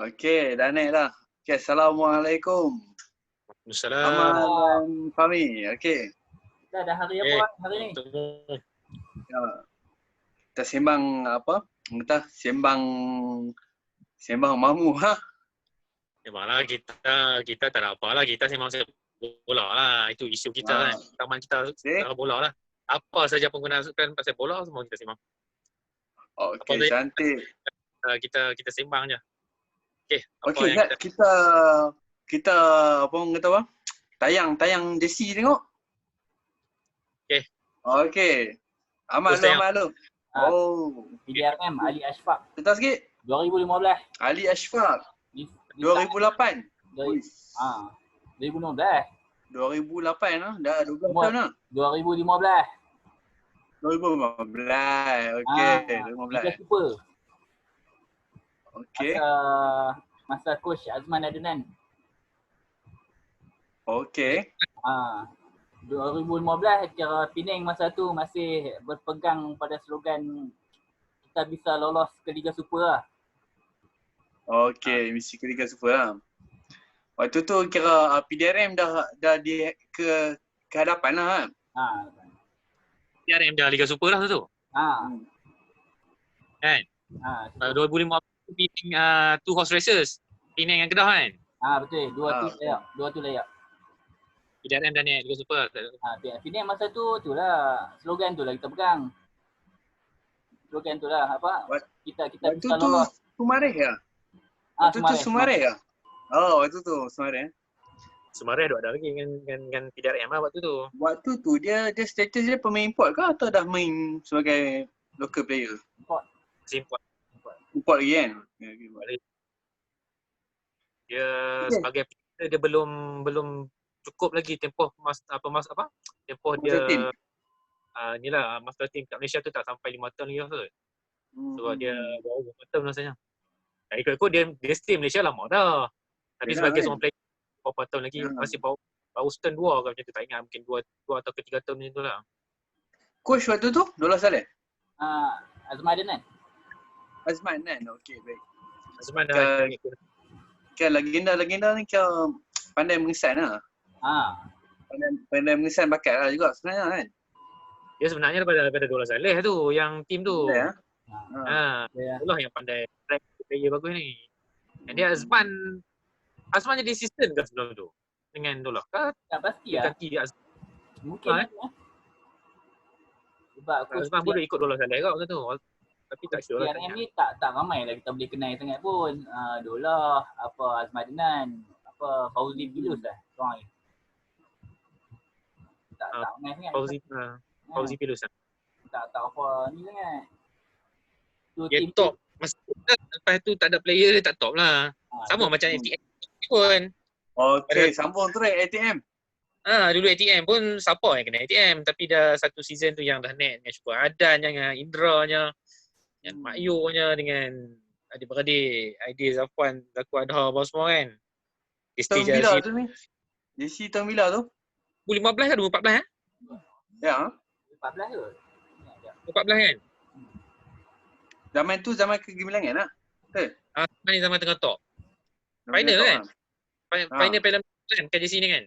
Okey, dah naik dah. Okey, Assalamualaikum. Amal Assalamualaikum. dan Fahmi. Okey. Dah hari apa hari ni? Ya. Kita sembang apa? Kita sembang mamu ha. Malah kita tak ada apa lah. Kita sembang sepak bola lah. Itu isu kita kan. Taman kita sepak bola lah. Apa saja penggunaan pasal bola semua kita sembang. Okey, cantik. Kita sembang je. Okey, kita apa orang kata apa? Tayang Jesse tengok. Okey. Amal lu. PDRM Ali Ashfaq. Cerita sikit. 2015. Ali Ashfaq. 2008. 2016. 2008 lah. Dah 12 tahun lah. 2015. 2015. Okey, 2015. Liga Super. Okey. Masa coach Azman Adnan. Okey. 2015 kira Penang masa tu masih berpegang pada slogan kita bisa lolos ke Liga Super lah. Okey, misi ke Liga Super lah. Waktu tu kira PDRM dah di ke hadapan lah kan? PDRM dah Liga Super lah tu. Kan? 2015 Penang two horse races. Penang yang Kedah kan? Betul. Dua tu layak. PDRM dah naik Liga Super. Penang masa tu lah slogan tu lah kita pegang. Slogan tu lah apa? Kita bisa lolos. Sumareh ya? Waktu tu Sumareh ya? Oh, waktu tu Sumareh. Sumareh ada lagi dengan PDRM lah waktu tu. Waktu tu dia status dia pemain import ke atau dah main sebagai local player? Import lagi kan? Dia sebagai player dia belum cukup lagi tempoh tempoh dia inilah master team kat Malaysia tu tak sampai 5 tahun lagi tu. Sebab dia baru 5 tahun rasanya. Ikut-ikut dia stay Malaysia lama dah. Tapi sebagai seorang player berapa tahun lagi masih baru turn 2 ke macam tu, tak ingat, mungkin 2 atau 3 tahun macam tu lah. Coach waktu tu Dola Saleh? Azman Adnan. Azman kan? Okey, baik. Azman dah kan legenda ni kau pandai mengesan lah. Pandai mengesan bakat lah juga sebenarnya kan. Dia sebenarnya daripada Dola Saleh tu yang tim tu. Itulah yang pandai track player bagus ni. Dan dia Azman jadi assistant ke sebelum tu dengan Dola? Tak pasti lah. Mungkin sebab Azman boleh ikut Dola Saleh kat waktu tu. Tapi tak sure lah. PDRM ni tak ramai lah kita boleh kenal sangat pun. Dola, Azman Adnan, Fauzi Pilus lah. Seorang ni. Tak ramai sangat. Fauzi Pilus lah. Tak apa ni sangat. Dia top. Lepas tu tak ada player dia tak top lah. Sama macam ATM pun. Okey, sambung track ATM. Dulu ATM pun siapa yang kena ATM, tapi dah satu season tu yang dah naik dengan Syukur Adan, dengan Indra-nya, dengan Mak Yu-nya, dengan adik-beradik, Aidil, Zafwan, Zaku Adha, apa semua kan. Tahun bila tu ni? JC tahun bila tu? 2015 ke 2014 eh? Ya. 14 ke? 2014 kan? Zaman tu zaman kegemilangan lah. Zaman ni zaman tengah top. Final kan? Final Piala kan kat JC ni kan?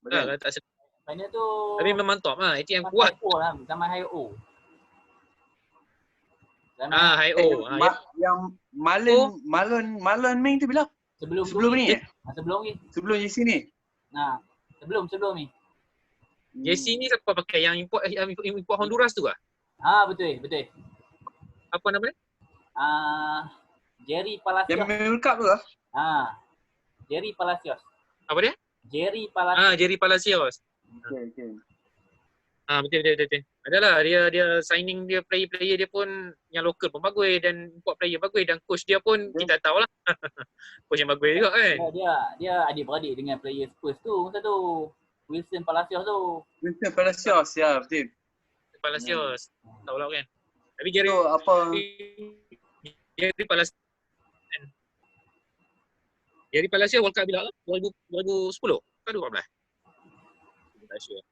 Betul. Tak sedap. Final tu tapi memang top lah. ATM kuat. Zaman Hi-O. Hi-O. Yang Malon main tu bila? Sebelum ni? Sebelum JC ni? Sebelum ni. JC ni siapa pakai yang import Honduras tu kah? Betul. Apa nama dia? Jerry Palacios. Yang main World Cup tu lah? Jerry Palacios. Apa dia? Jerry Palacios. Jerry Palacios. Okey. Betul. Adalah dia signing dia player dia pun yang lokal pun bagus dan import player bagus, dan coach dia pun kita tahulah. Coach yang bagus juga kan. Dia adik-beradik dengan player Spurs tu masa tu. Wilson Palacios tu. Wilson Palacios ya, betul. Palacios. Tahulah kan. Tapi Jerry Palacios. Jerry Palacios World Cup bila lah? 2010 ke 2014? Tak sure.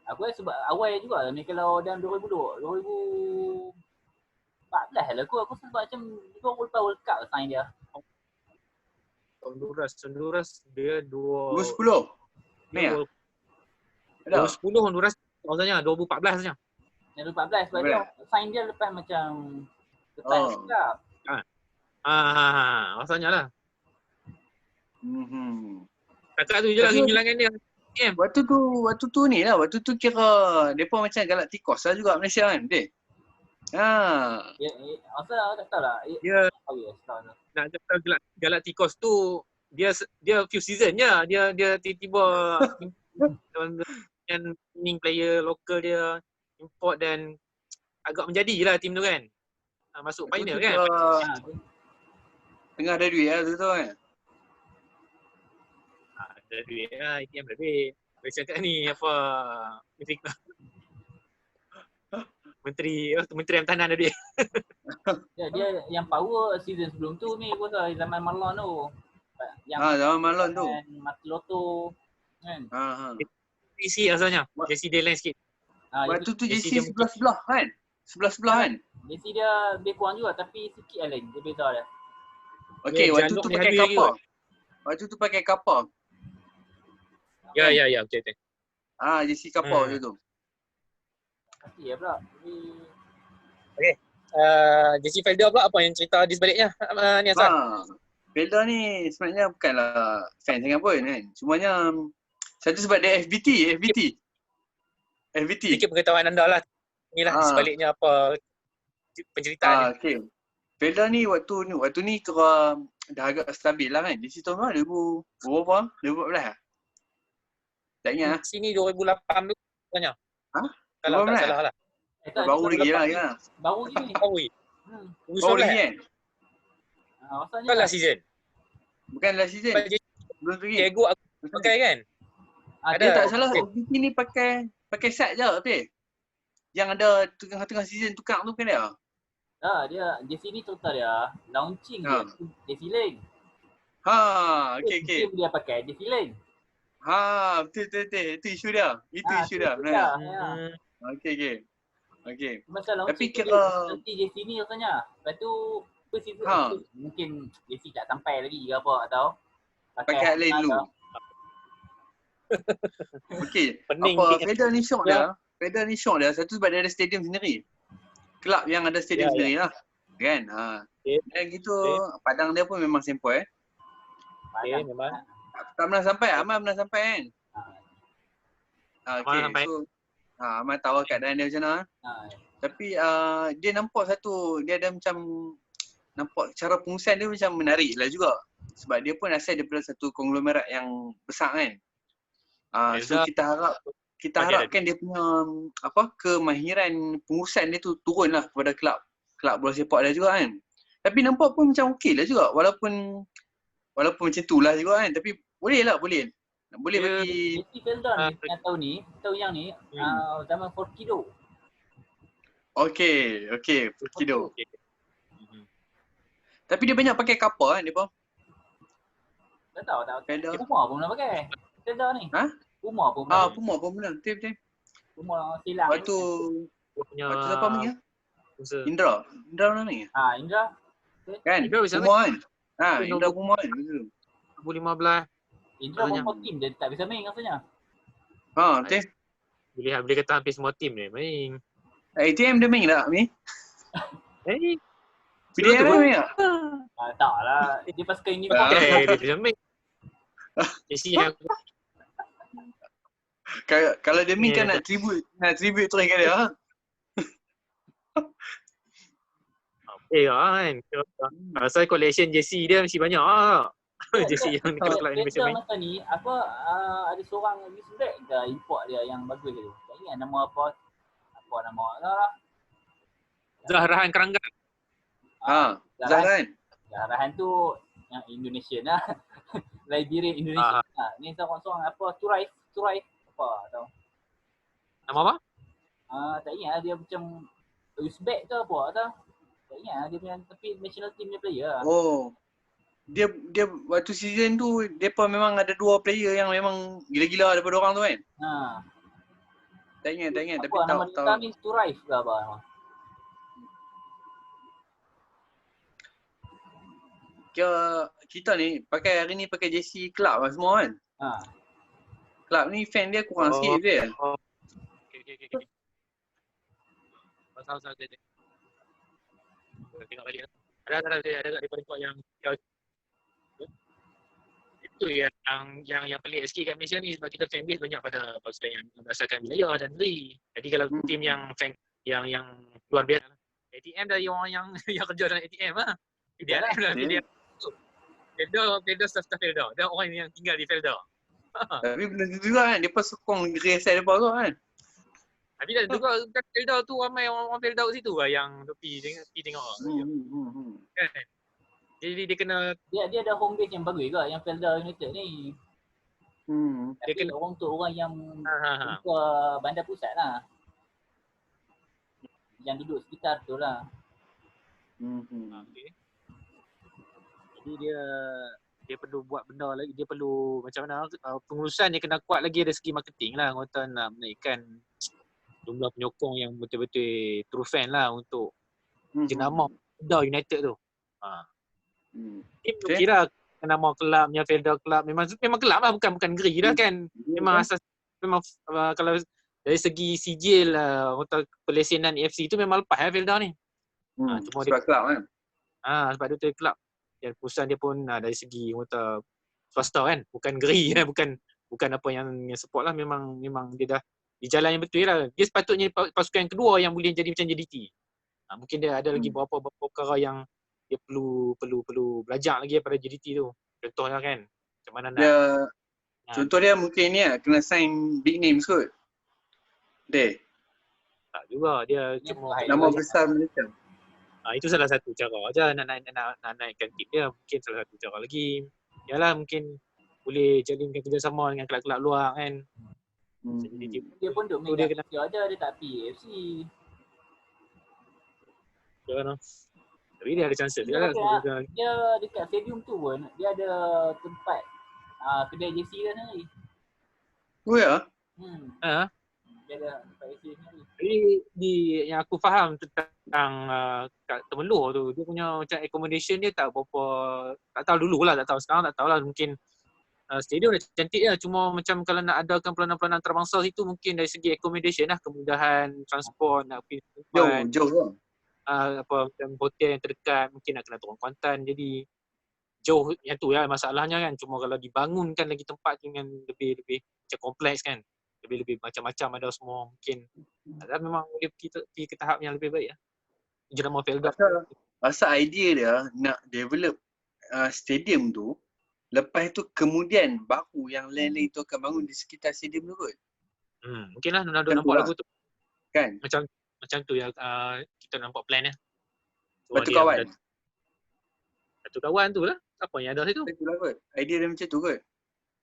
Aku sebab awal juga ni kalau dalam 2002, 14 lah aku sebab macam 2 World Cup sign dia. Honduras dia 2010. Ni ah. 2010 Honduras maksudnya 2014 saja. Yang 2014 sebab dia sign dia lepas macam World Cup. Maksudnya lah. Kakak tu je lah Tapi kehilangan dia. Waktu tu ni lah, waktu tu kira depa macam Galacticos lah juga Malaysia kan, deh. Ya, asal tak tahu lah. Dia nak cakap Galacticos tu dia few season je. Dia tiba-tiba dan winning player lokal dia import dan agak menjadilah tim tu kan. Masuk final kan. Tengah ada duit lah tu kan. Ada duit lah, ATM ada duit. Boleh cakap ni apa Menteri Pertahanan ada duit. Dia yang power season sebelum tu ni pun zaman Marlon tu. Zaman Marlon tu. Matiloto kan. JC asalnya. JC dia lain sikit. Waktu tu JC sebelah-sebelah kan. Sebelah-sebelah kan. JC dia lebih kurang juga tapi sikit lah lain. Dia beza dia. Okey, waktu tu pakai kapal. Waktu tu pakai kapal. Ya, betul. JC kapal waktu tu. Pasti ya pula. Okey. JC Felder pula apa yang cerita di sebaliknya? Ni asal. Felder ni sebenarnya bukanlah fan sangat pun kan. Cumanya satu sebab dia FBT. Sikit pengetahuan anda lah. Inilah di sebaliknya apa penceritaan. Okey. Felder ni waktu ni kira dah agak stabil lah kan. JC tahun berapa? 2014 lah? Tak ingat lah. Sini 2008 tu sebenarnya. Kalau tak salah lah. Baru lagi lah ya. Baru lagi. Baru lagi kan? Bukan last season. Bukan last season. Belum lagi. Diego aku pakai kan? Dia tak salah FBT ni pakai set je Apil. Yang ada tengah-tengah season tukar tu kan dia? Dia JC ni cerita dia launching dia JC Lane. Okey. Dia pakai JC Lane. Betul. Itu isu dia. Isu dia. Okey. Tapi kira JC ni rasanya. Lepas tu mungkin JC tak sampai lagi ke apa tak tahu. Pakai lain dulu. Okey. Apa Felder ni syok dia? Felder ni syok dia satu sebab dia ada stadium sendiri. Kelab yang ada stadium sendiri lah. Kan? Dan gitu padang dia pun memang sempoi. Memang. Tak pernah sampai, Amal pernah sampai kan? Sampai. So Amal tahu keadaan dia macam mana. Tapi dia nampak dia ada macam nampak cara pengurusan dia macam menarik lah juga. Sebab dia pun asal daripada satu konglomerat yang besar kan. So kita harapkan dia punya kemahiran pengurusan dia tu turun lah kepada kelab bola sepak dia juga kan. Tapi nampak pun macam okey lah juga walaupun macam tu lah juga kan. Tapi boleh bagi JC Felder ni tahun yang ni zaman Forkido. Okey, Forkido. Tapi dia banyak pakai kapal kan dia pun. Tak tahu. Puma pun pernah pakai. Felder ni. Puma pun pernah. Puma pun pernah. Betul. Puma silang. Waktu siapa punya? Indra mana ni? Indra. Kan? Puma kan? Indra Puma kan? 2015. Indra pun tim dia tak bisa main rasanya. Betul. Boleh kata hampir semua tim dia main. ATM dia main tak ni? PDM dia main tak? Tak lah. Dia pasukan uniform. Dia bisa main. JC yang kalau dia main kan nak tribute terus kan dia. Kan. Asal collection JC dia mesti banyak JC yang kelab Indonesia main. Masa ni ada seorang Wisbek ke import dia yang bagus tu. Tak ingat nama apa nama lah. Zahrahan Keranggan. Zahrahan tu yang Indonesian lah. Liberian Indonesia. Ni seorang Turai apa tahu. Nama apa? Tak ingat dia macam Uzbek ke apa tahu. Tak ingat dia punya tapi national team dia player. Dia waktu season tu depa memang ada 2 player yang memang gila-gila daripada orang tu kan. Tak ingat tapi tahu. Nama dia ni Turai ke apa nama? kita ni hari ni pakai jersey club lah semua kan. Club ni fan dia kurang sikit je. Okay. Pasal dia. Tengok balik. Ada daripada kau yang itu yang pelik sikit kat Malaysia ni sebab kita fan base banyak pada pasukan yang berdasarkan wilayah dan negeri. Jadi kalau tim yang fan yang luar biasa ATM dari orang yang kerja dalam ATM lah. Dia Felda staff Felda. Dia orang yang tinggal di Felda. Tapi benda tu juga kan, dia pun sokong reset depa tu kan. Tapi dah juga kat Felda tu ramai orang Felda kat situ lah yang pergi tengok. Kan? Jadi dia kena dia ada home base yang bagus juga yang Felda United ni. Dia kena untuk orang yang bandar pusat lah. Yang duduk sekitar tu lah. Okay. Jadi dia perlu buat benda lagi, dia perlu macam mana pengurusan dia kena kuat lagi dari segi marketing lah. Ngota nak menaikkan jumlah penyokong yang betul-betul true fan lah untuk jenama Felda United tu. Tim tu kira nama kelabnya Felda Club memang kelab lah, bukan negeri dah kan. Memang asas memang kalau dari segi sijil atau pelesinan AFC tu memang lepas Felda ni. Cuma sebab kelab kan. Sebab dia tu kelab. Dan perusahaan dia pun dari segi kata swasta kan, bukan negeri bukan apa yang support lah. Memang dia dah di jalan yang betul lah. Dia sepatutnya pasukan yang kedua yang boleh jadi macam JDT. Mungkin dia ada lagi beberapa perkara yang dia perlu belajar lagi daripada JDT tu. Contohnya kan, macam mana nak contoh dia mungkin ni kena sign big names kot. Tak juga, dia cuma nama besar Malaysia. Itu salah satu cara aja nak naikkan tim dia. Mungkin salah satu cara lagi. Yalah mungkin boleh jalinkan kerjasama dengan kelab-kelab luar kan. Dia pun duk main dia ada, dia tak pergi AFC. Tapi dia ada chance dia lah. Dia dekat stadium tu pun dia ada tempat kedai JC kan ni. Oh ya? Dia ada tempat JC ni. Jadi yang aku faham tentang kat Temelloh tu, dia punya macam accommodation dia tak berapa, tak tahu dulu lah, tak tahu sekarang, tak tahu lah. Mungkin stadium dah cantik lah, cuma macam kalau nak adakan peranan-peranan antarabangsa situ mungkin dari segi accommodation lah, kemudahan transport, nak pergi tempat jauh lah. Macam hotel yang terdekat, mungkin nak kena turun Kuantan, jadi jauh yang tu lah masalahnya kan. Cuma kalau dibangunkan lagi tempat dengan lebih macam kompleks kan, lebih macam-macam ada semua, mungkin memang boleh pergi ke tahap yang lebih baik lah. Jenama Felda. Pasal idea dia nak develop stadium tu, lepas tu kemudian baru yang lain-lain tu akan bangun di sekitar stadium tu kot. Mungkin lah nampak lagu tu. Kan? Macam tu yang kita nampak plan dia. Batu kawan. Batu kawan tu lah. Apa yang ada situ? Itulah kot. Idea dia macam tu kot.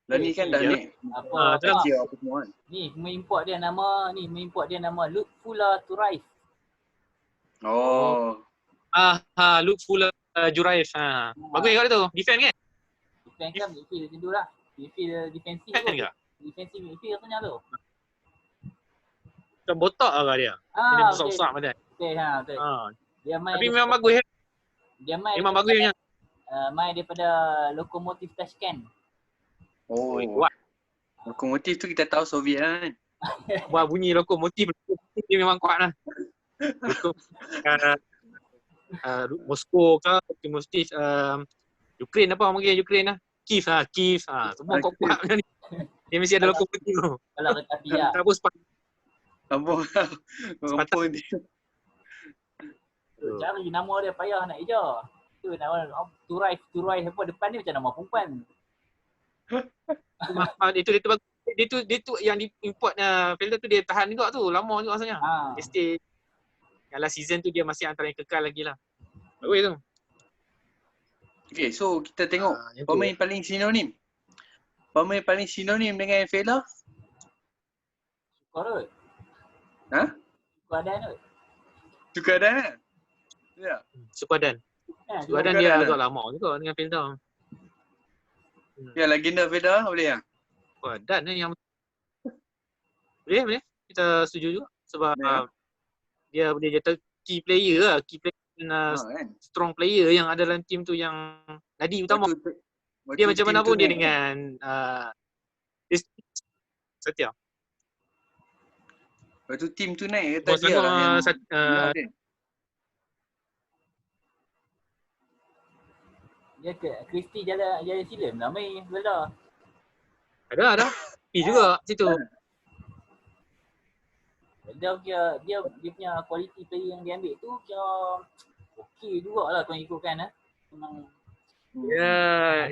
Lah ni kan dah naik. Apa semua kan. Ni mengimport dia nama Lutfula Turaif. Lutfula Juraif. Bagus kat tu. Defend kan? Defend kan midfield macam tu lah. Midfield defensif tu. Defensif midfield rasanya tu. Macam botak lah dia. Dia besar-besar badan. Betul. Dia main. Tapi memang bagus. Dia main. Memang bagusnya. Main daripada Lokomotiv Tashkent. Kuat. Lokomotif tu kita tahu Soviet kan. Buat bunyi lokomotif dia memang kuat lah. Moskow ke, lokomotif Ukraine apa mungkin Ukraine lah. Kiev semua kuat macam ni. Dia mesti ada lokomotif tu. Kalau tetapi lah. Kampung dia. Cari nama dia payah nak eja. Tu nama Turaif apa depan ni macam nama perempuan. Dia tu yang diimport Felda tu dia tahan juga tu, lama juga rasanya. Stay kalau season tu dia masih antara yang kekal lagi lah. Bagus tu. Okay, so kita tengok pemain paling sinonim. Pemain paling sinonim dengan Felda? Sukarut. Sukadan kan? Ya. Sukadan dia agak lama juga dengan Felda. Ya, legenda Felda boleh tak? Dan yang boleh kita setuju juga sebab dia boleh jadi key player lah, kan? Strong player yang ada dalam team tu yang Nadi utama. Dia macam mana pun dia dengan Satya. Lepas tu team tu naik kata dia lah yang dia ke Kristi Jaya Silam lah main Zelda. Ada. juga situ. Dia punya quality player yang dia ambil tu kira okey jugalah kau ikutkan memang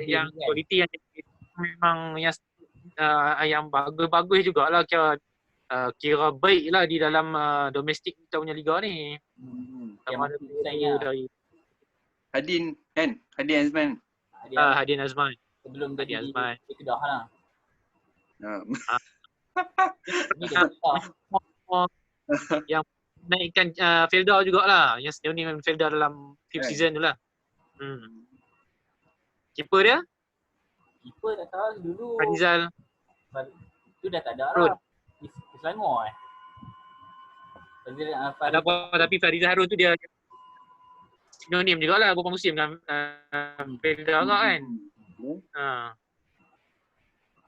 yang quality yang memang yang bagus-bagus jugalah kira baik lah di dalam domestik kita punya liga ni. Sama ada dari Hadin kan? Hadin Azman. Hadin Azman. Sebelum dia di Kedah lah. Yang naikkan Felda jugalah. Yang sejauh ni Felda dalam 5th season tu lah. Keeper dia? Keeper tak tahu dulu. Farizal. Tu dah tak ada lah. Di Selangor Ada apa, tapi Farizal Harun tu dia sinonim jugalah beberapa musim dengan Felda agak kan.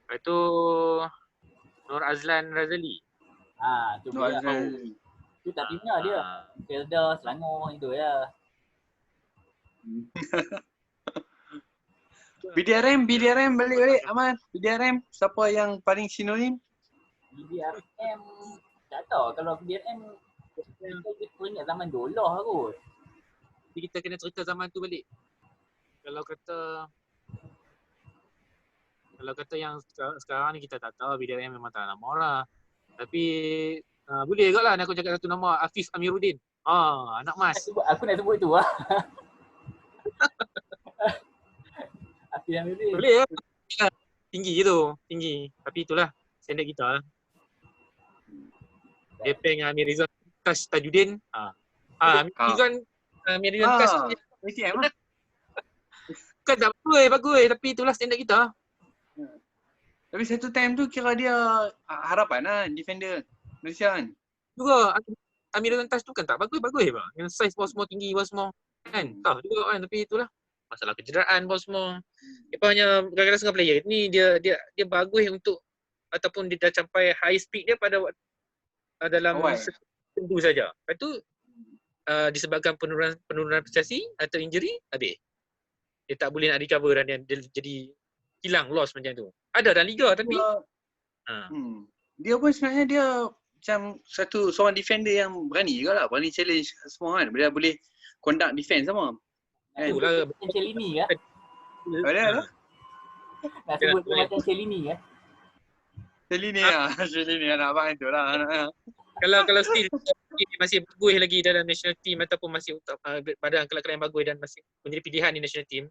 Lepas tu Nur Azlan Razali. Tu Nur Azlan. Tu tak pindah dia. Felda, Selangor itu ya. BDRM balik Aman. BDRM siapa yang paling sinonim? BDRM tak tahu kalau BDRM kita ingat zaman dolah kot. Jadi kita kena cerita zaman tu balik. Kalau kata yang sekarang ni kita tak tahu, BDRM memang tak nama lah. Tapi boleh kot lah aku cakap satu nama, Afif Amiruddin. Anak mas. Aku nak sebut tu lah. Afif Amiruddin. Boleh lah. Tinggi Tapi itulah standard kita lah. Dia dengan Amir Rizwan Tajuddin. Amir Rizwan Kas ATM lah. Bukan tak bagus. Tapi itulah standard kita. Tapi satu time tu kira dia harapan lah defender Malaysia kan. Juga Amir Rizwan Tas tu kan tak bagus bang. Yang size bawah semua tinggi bawah semua kan. Tahu juga kan, tapi itulah masalah kecederaan bawah semua. Dia hanya kadang-kadang setengah player ni dia bagus untuk ataupun dia dah sampai high speed dia pada dalam tentu saja. Lepas tu disebabkan penurunan prestasi atau injury, habis. Dia tak boleh nak recover dan dia jadi hilang, loss macam tu. Ada dalam liga tapi dia pun sebenarnya dia macam seorang defender yang berani juga lah, berani challenge semua kan. Dia boleh conduct defense sama. Itulah macam Celini kan? Ada? Nak sebut macam Celini kan? Celini anak abang tu lah. Kalau still masih bagus lagi dalam national team ataupun masih pada kelab-kelab yang bagus dan masih menjadi pilihan di national team,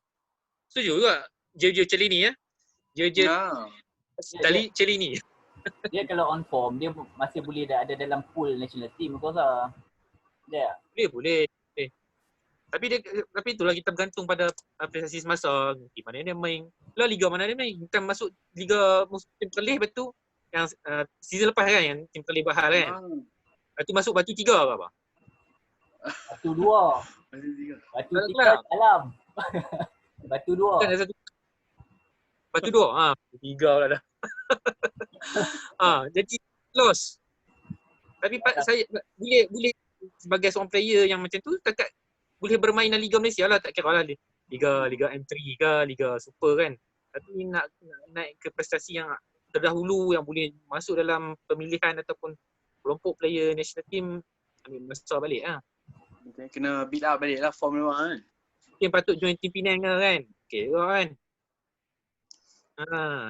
setuju juga Jojo Celini Celini. Dia kalau on form dia masih boleh ada dalam pool national team aku rasa. Boleh. Tapi itulah kita bergantung pada prestasi semasa, di mana dia main. Lah liga mana dia main. Kita masuk liga musim kelih betul yang season lepas kan, yang tim kelih Bahar kan. Lepas tu masuk Batu 3 ke apa? Batu 2. Batu 3 dalam. Batu 2. Kan ada satu. Batu 2. Batu 3 pula dah. Jadi loss. Tapi saya boleh sebagai seorang player yang macam tu takat boleh bermain dalam Liga Malaysia lah, tak kira lah Liga M3 ke Liga Super kan. Tapi nak naik ke prestasi yang terdahulu yang boleh masuk dalam pemilihan ataupun kelompok player national team, ambil masa balik lah. Kena build up balik lah form memang kan. Yang patut join team Penang kan. Okay kan.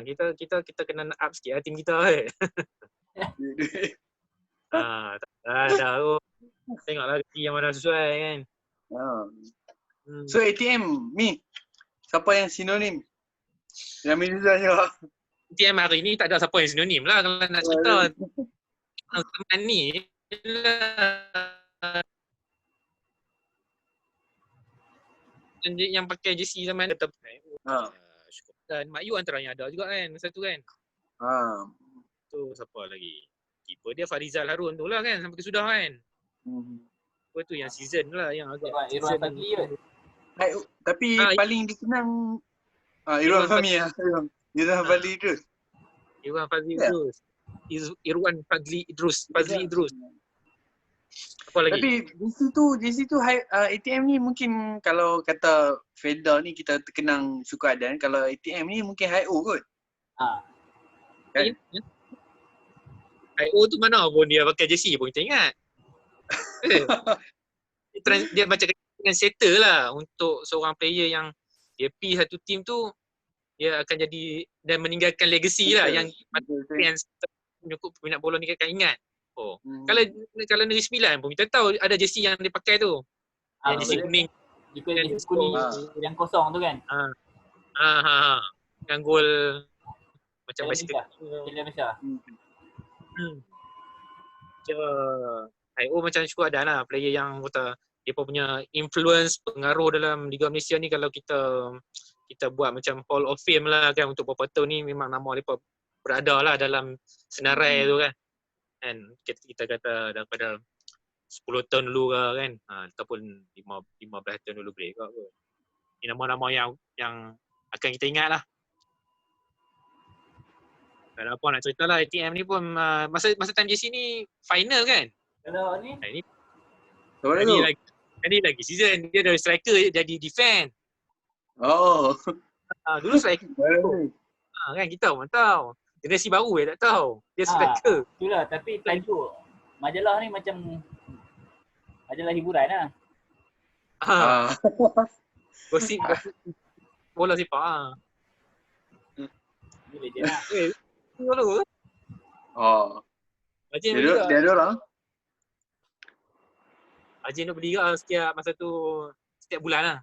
Kita kena up sikit lah team kita kan. Tak ada. Tengoklah yang mana sesuai kan. So ATM ni siapa yang sinonim? Yang Mirza juga. ATM hari ni tak ada siapa yang sinonim lah kalau nak cerita. Zaman ni yang pakai jersey zaman tetap dan Mak Yu antaranya ada juga kan masa tu kan. Tu siapa lagi? Keeper dia Farizal Harun tu lah kan sampai ke sudah kan. apa tu yang season lah yang agak Irwan Fadli ke? Tapi paling dikenang Irwan Irwan Fahmi lah. Irwan Fadli terus. Irwan Fadli Idrus. Irwan Fadli Idrus. Apa lagi? Tapi di situ ATM ni mungkin kalau kata Feda ni kita terkenang suku Adan, kalau ATM ni mungkin HIO kot. Kan? HIO tu mana pun dia pakai jersey pun kita ingat. Dia macam dengan settle lah untuk seorang player yang dia pergi satu team tu, dia akan jadi dan meninggalkan legacy lah yang fans penyokong peminat bola ni akan ingat. Kalau Negeri Sembilan pun kita tahu ada jersey yang dia pakai tu. Yang jersey kuning. Jersey kuning yang kosong tu kan? Yang gol macam bicycle. IO macam cukup ada lah player yang kata dia pun punya influence, pengaruh dalam Liga Malaysia ni. Kalau kita buat macam Hall of Fame lah kan untuk beberapa tahun ni, memang nama mereka berada lah dalam senarai tu kan. And kita kata daripada 10 tahun dulu ke kan, ataupun 15 tahun dulu boleh kot. Ini nama-nama yang akan kita ingat lah. Tak ada apa nak cerita lah, ATM ni pun masa time JC ni final kan. Kalau ni? Ini lagi season, dia dari striker jadi defend. Dulu striker. Kan kita pun tahu. Generasi baru tak tahu. Dia striker. Itulah, tapi tajuk majalah ni macam majalah hiburan lah. Gosip bola sepak Boleh je lah. Dulu. Dia ada orang. Ajin nak berliga setiap masa tu, setiap bulan lah.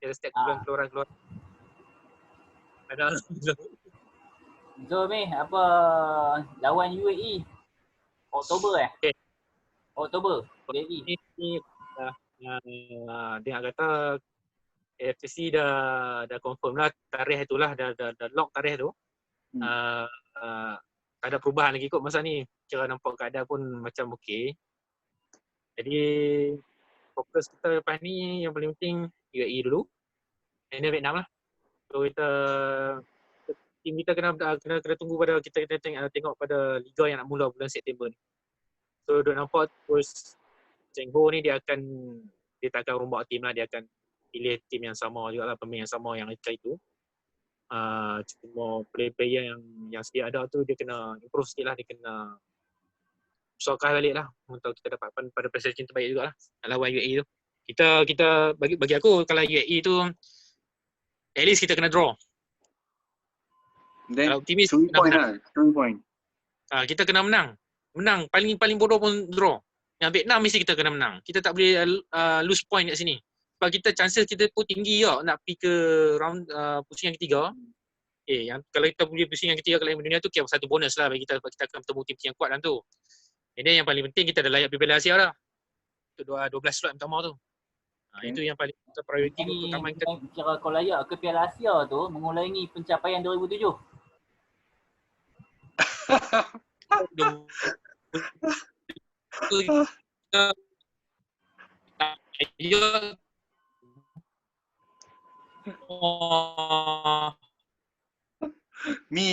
Setiap bulan keluar. Ada. So ni apa lawan UAE Oktober Okay. Oktober UAE. Dia kata AFC dah confirm lah tarikh tu lah, dah lock tarikh tu. Tak ada perubahan lagi kot masa ni. Kira nampak keadaan pun macam okey. Jadi fokus kita lepas ni yang paling penting UAE dulu. And then Vietnam lah. So tim kita kena tunggu pada kita tengok pada liga yang nak mula bulan September ni. So duk nampak terus Cheng Ho ni dia tak akan rombak tim lah, dia akan pilih tim yang sama jugalah, pemain yang sama yang macam itu. Cuma player yang sedia ada tu dia kena improve sikit lah, dia kena besarkan balik lah untuk kita dapat pada prestasi terbaik jugalah lawan UAE tu. Kita bagi aku kalau UAE tu at least kita kena draw. Then kalau optimis 3 point. Kita kena menang paling bodoh pun draw. Yang Vietnam mesti kita kena menang. Kita tak boleh lose point kat sini. Sebab chances kita pun tinggi tau nak pergi ke round pusing yang ketiga. Yang kalau kita boleh pusing yang ketiga kalau dunia tu kira satu bonus lah bagi kita, sebab kita akan bertemu tim yang kuat dalam tu. Ini yang paling penting, kita dah layak pergi Piala Asia dah. Untuk 12 slot yang pertama tu. Itu yang paling prioriti utama kita. Kira kau layak ke Piala Asia tu mengulangi pencapaian 2007.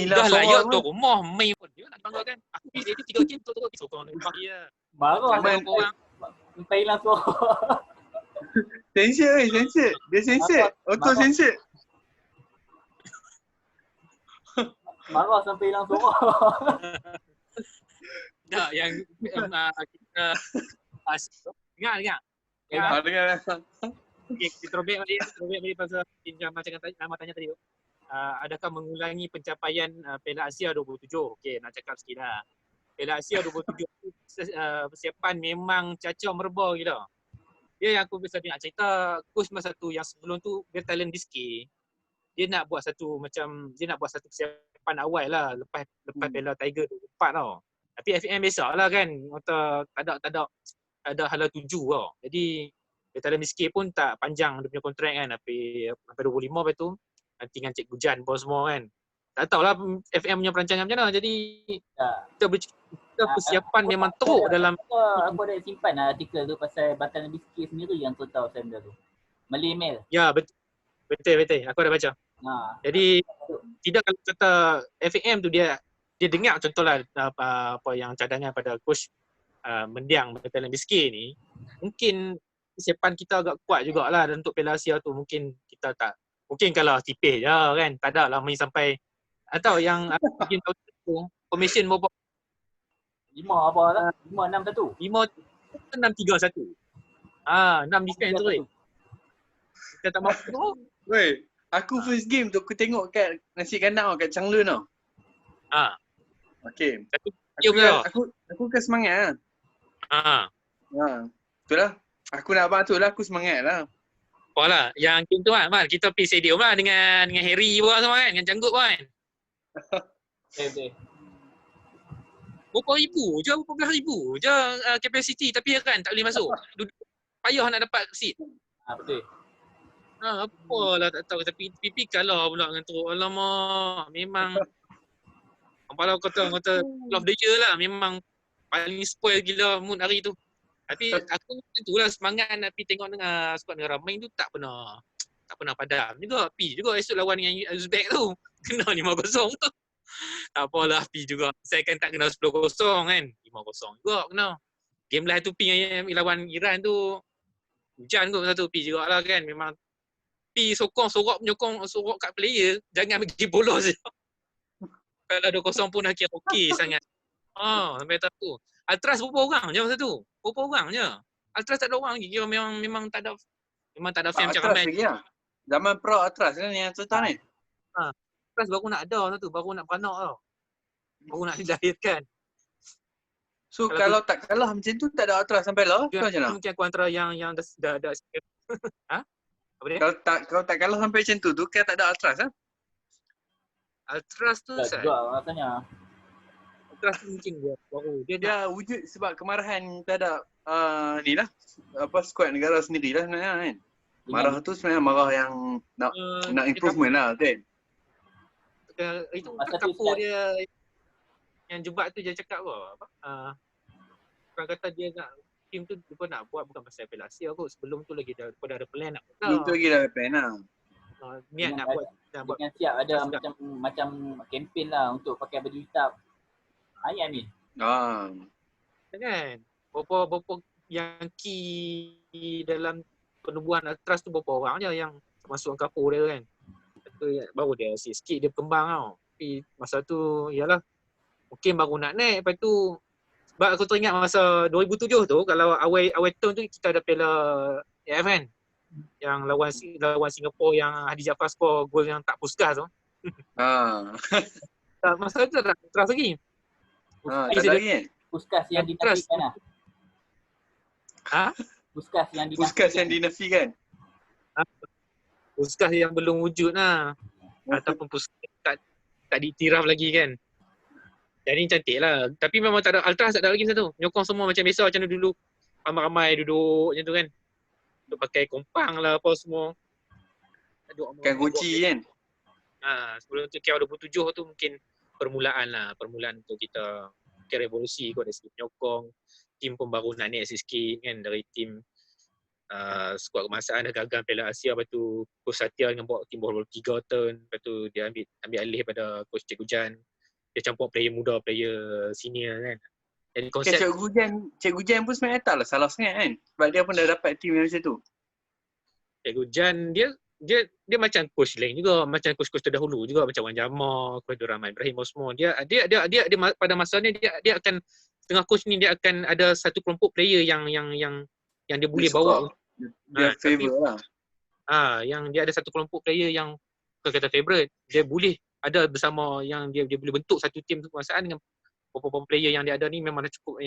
Dah layak tu rumah main pun dia nak banggakan. Aku pilih dia 3 game terus sokong nampak dia. Marah orang sampai hilang suara. Sensor. Dia sensor. Auto sensor. Marah sampai hilang suara. Tak, yang kita dengar. Dengar. Okay, kita robek balik pasal nama tanya tadi tu. Adakah mengulangi pencapaian Piala Asia 27? Okey, nak cakap sikit lah. Piala Asia 27 persiapan memang cacau merebah gila. Dia yang aku bisa nak cerita, coach masa tu yang sebelum tu dia talent Biski. Dia nak buat satu persiapan awal lah lepas Piala Tiger 24 tau. Tapi FAM besar lah kan, tak ada hala tuju tau. Jadi dia talent Biski pun tak panjang dia punya kontrak kan, sampai 25 lepas tu nanti dengan Cik Gujan bos semua kan. Tak tahulah FM punya perancangan macam mana. Jadi kita boleh persiapan memang teruk dalam aku ada simpan artikel tu pasal Batalan Biskit sendiri yang tu tahu saya benda tu. Malay Mail. Ya, betul. Aku ada baca. Jadi tidak kalau kata FAM tu dia dengar contohlah apa yang cadangan pada coach mendiang Batalan Biskit ni, mungkin persiapan kita agak kuat jugalah untuk Piala Asia tu. Mungkin kita tak, mungkin kalau tipis je kan, tak ada lah main sampai atau yang game tahun tu formation berapa 5 apa lah? 5-6-1. 5-6-3-1. 6 defense tu. Kita tak mampu tu. Weh, aku first game tu aku tengok kat nasi kandang kat Changlun tau. Okey. Aku ke semangat lah. Betul lah. Aku nak abang tu lah, aku semangat lah. Oh lah, yang game tu kan, kita pergi stadium lah dengan Harry pun semua kan, dengan Janggut pun kan. Betul. Berapa ribu je capacity, tapi kan tak boleh masuk. Payah nak dapat seat. Betul. Apalah tak tahu, tapi PP kalah pula dengan tu. Alamak, memang kalau kata love the year lah, memang paling spoil gila mood hari tu. Tapi aku tentulah semangat nak pergi tengok dengan skuad negara main tu tak pernah padam juga. Pi juga esok lawan dengan Uzbek tu. Kena 5-0 tu. Tak apalah, pi juga. Saya kan tak kena 10-0 kan. 5-0 juga kena. Game lah tu pi lawan Iran tu. Hujan kot satu pi jugalah kan. Memang pi menyokong kat player. Jangan bagi bolos je. Kalau 2-0 pun dah kira okey sangat. Sampai tak tu. Ultras berapa orang je masa tu? Berapa orang je? Ultras tak ada orang lagi. Kira memang tak ada fan macam ramai. Zaman pro Ultras kan yang cerita ni. Ultras baru nak ada masa tu, baru nak beranak tau. Baru nak dilahirkan. So kalau tak kalah macam tu tak ada Ultras sampai lah. Macam mana? Mungkin aku antara yang dah apa dia? Kalau tak kalah sampai macam tu kan tak ada Ultras ah. Ultras tu juga rasanya. Ultras tu mungkin dia wujud sebab kemarahan terhadap ni lah skuad negara sendirilah sebenarnya kan. Marah tu sebenarnya marah yang nak improvement lah kan. Itu kapur dia yang Jubat tu dia cakap apa? Orang kata dia nak tim tu dia nak buat bukan pasal Piala Asia kot. Sebelum tu lagi dah ada plan nak. Sebelum tu lagi dah ada plan lah. Niat nak buat dengan siap ada macam kempen lah untuk pakai baju hitam. Ayat ni. Kan? Berapa yang key dalam penubuhan Ultras tu berapa orang je yang masuk kapur dia kan. Baru dia sikit dia berkembang tau. Tapi masa tu ialah mungkin baru nak naik. Lepas tu sebab aku teringat masa 2007 tu kalau awal tahun tu kita ada Piala AF kan. Yang lawan Singapura yang Hadi Jaafar skor gol yang tak puskas tu. Masa tu tak Ultras lagi. Tak ada lagi kan? Puskas yang dinafikan lah. Puskas yang dinafikan. Puskas yang belum wujud lah. Ataupun puskas tak diiktiraf lagi kan. Jadi cantik lah. Tapi memang tak ada Ultras, tak ada lagi macam tu. Nyokong semua macam biasa macam dulu. Ramai-ramai duduk macam tu kan. Duduk pakai kompang lah apa semua. Kan kunci kan. Sebelum tu KL27 tu mungkin permulaan untuk kita ke revolusi kot dari segi penyokong. Tim pun baru nak naik sikit kan dari tim skuad kemasaan dah gagal Piala Asia. Lepas tu Coach Satya dengan bawa tim bola 3 turn. Lepas tu dia ambil alih pada Coach Cikgu Jan. Dia campur player muda, player senior kan. Jadi konsep Cikgu Jan pun sebenarnya tak lah salah sangat kan. Sebab dia pun dah dapat tim yang macam tu. Cikgu Jan dia macam coach lain juga, macam coach terdahulu juga macam Wan Jamal, Coach Rahman Ibrahim semua. Dia pada masa ni dia akan tengah coach ni dia akan ada satu kelompok player yang dia boleh bawa. Dia favourite lah. Yang dia ada satu kelompok player yang kata favourite, dia boleh ada bersama yang dia boleh bentuk satu tim kekuasaan dengan beberapa player yang dia ada ni memang dah cukup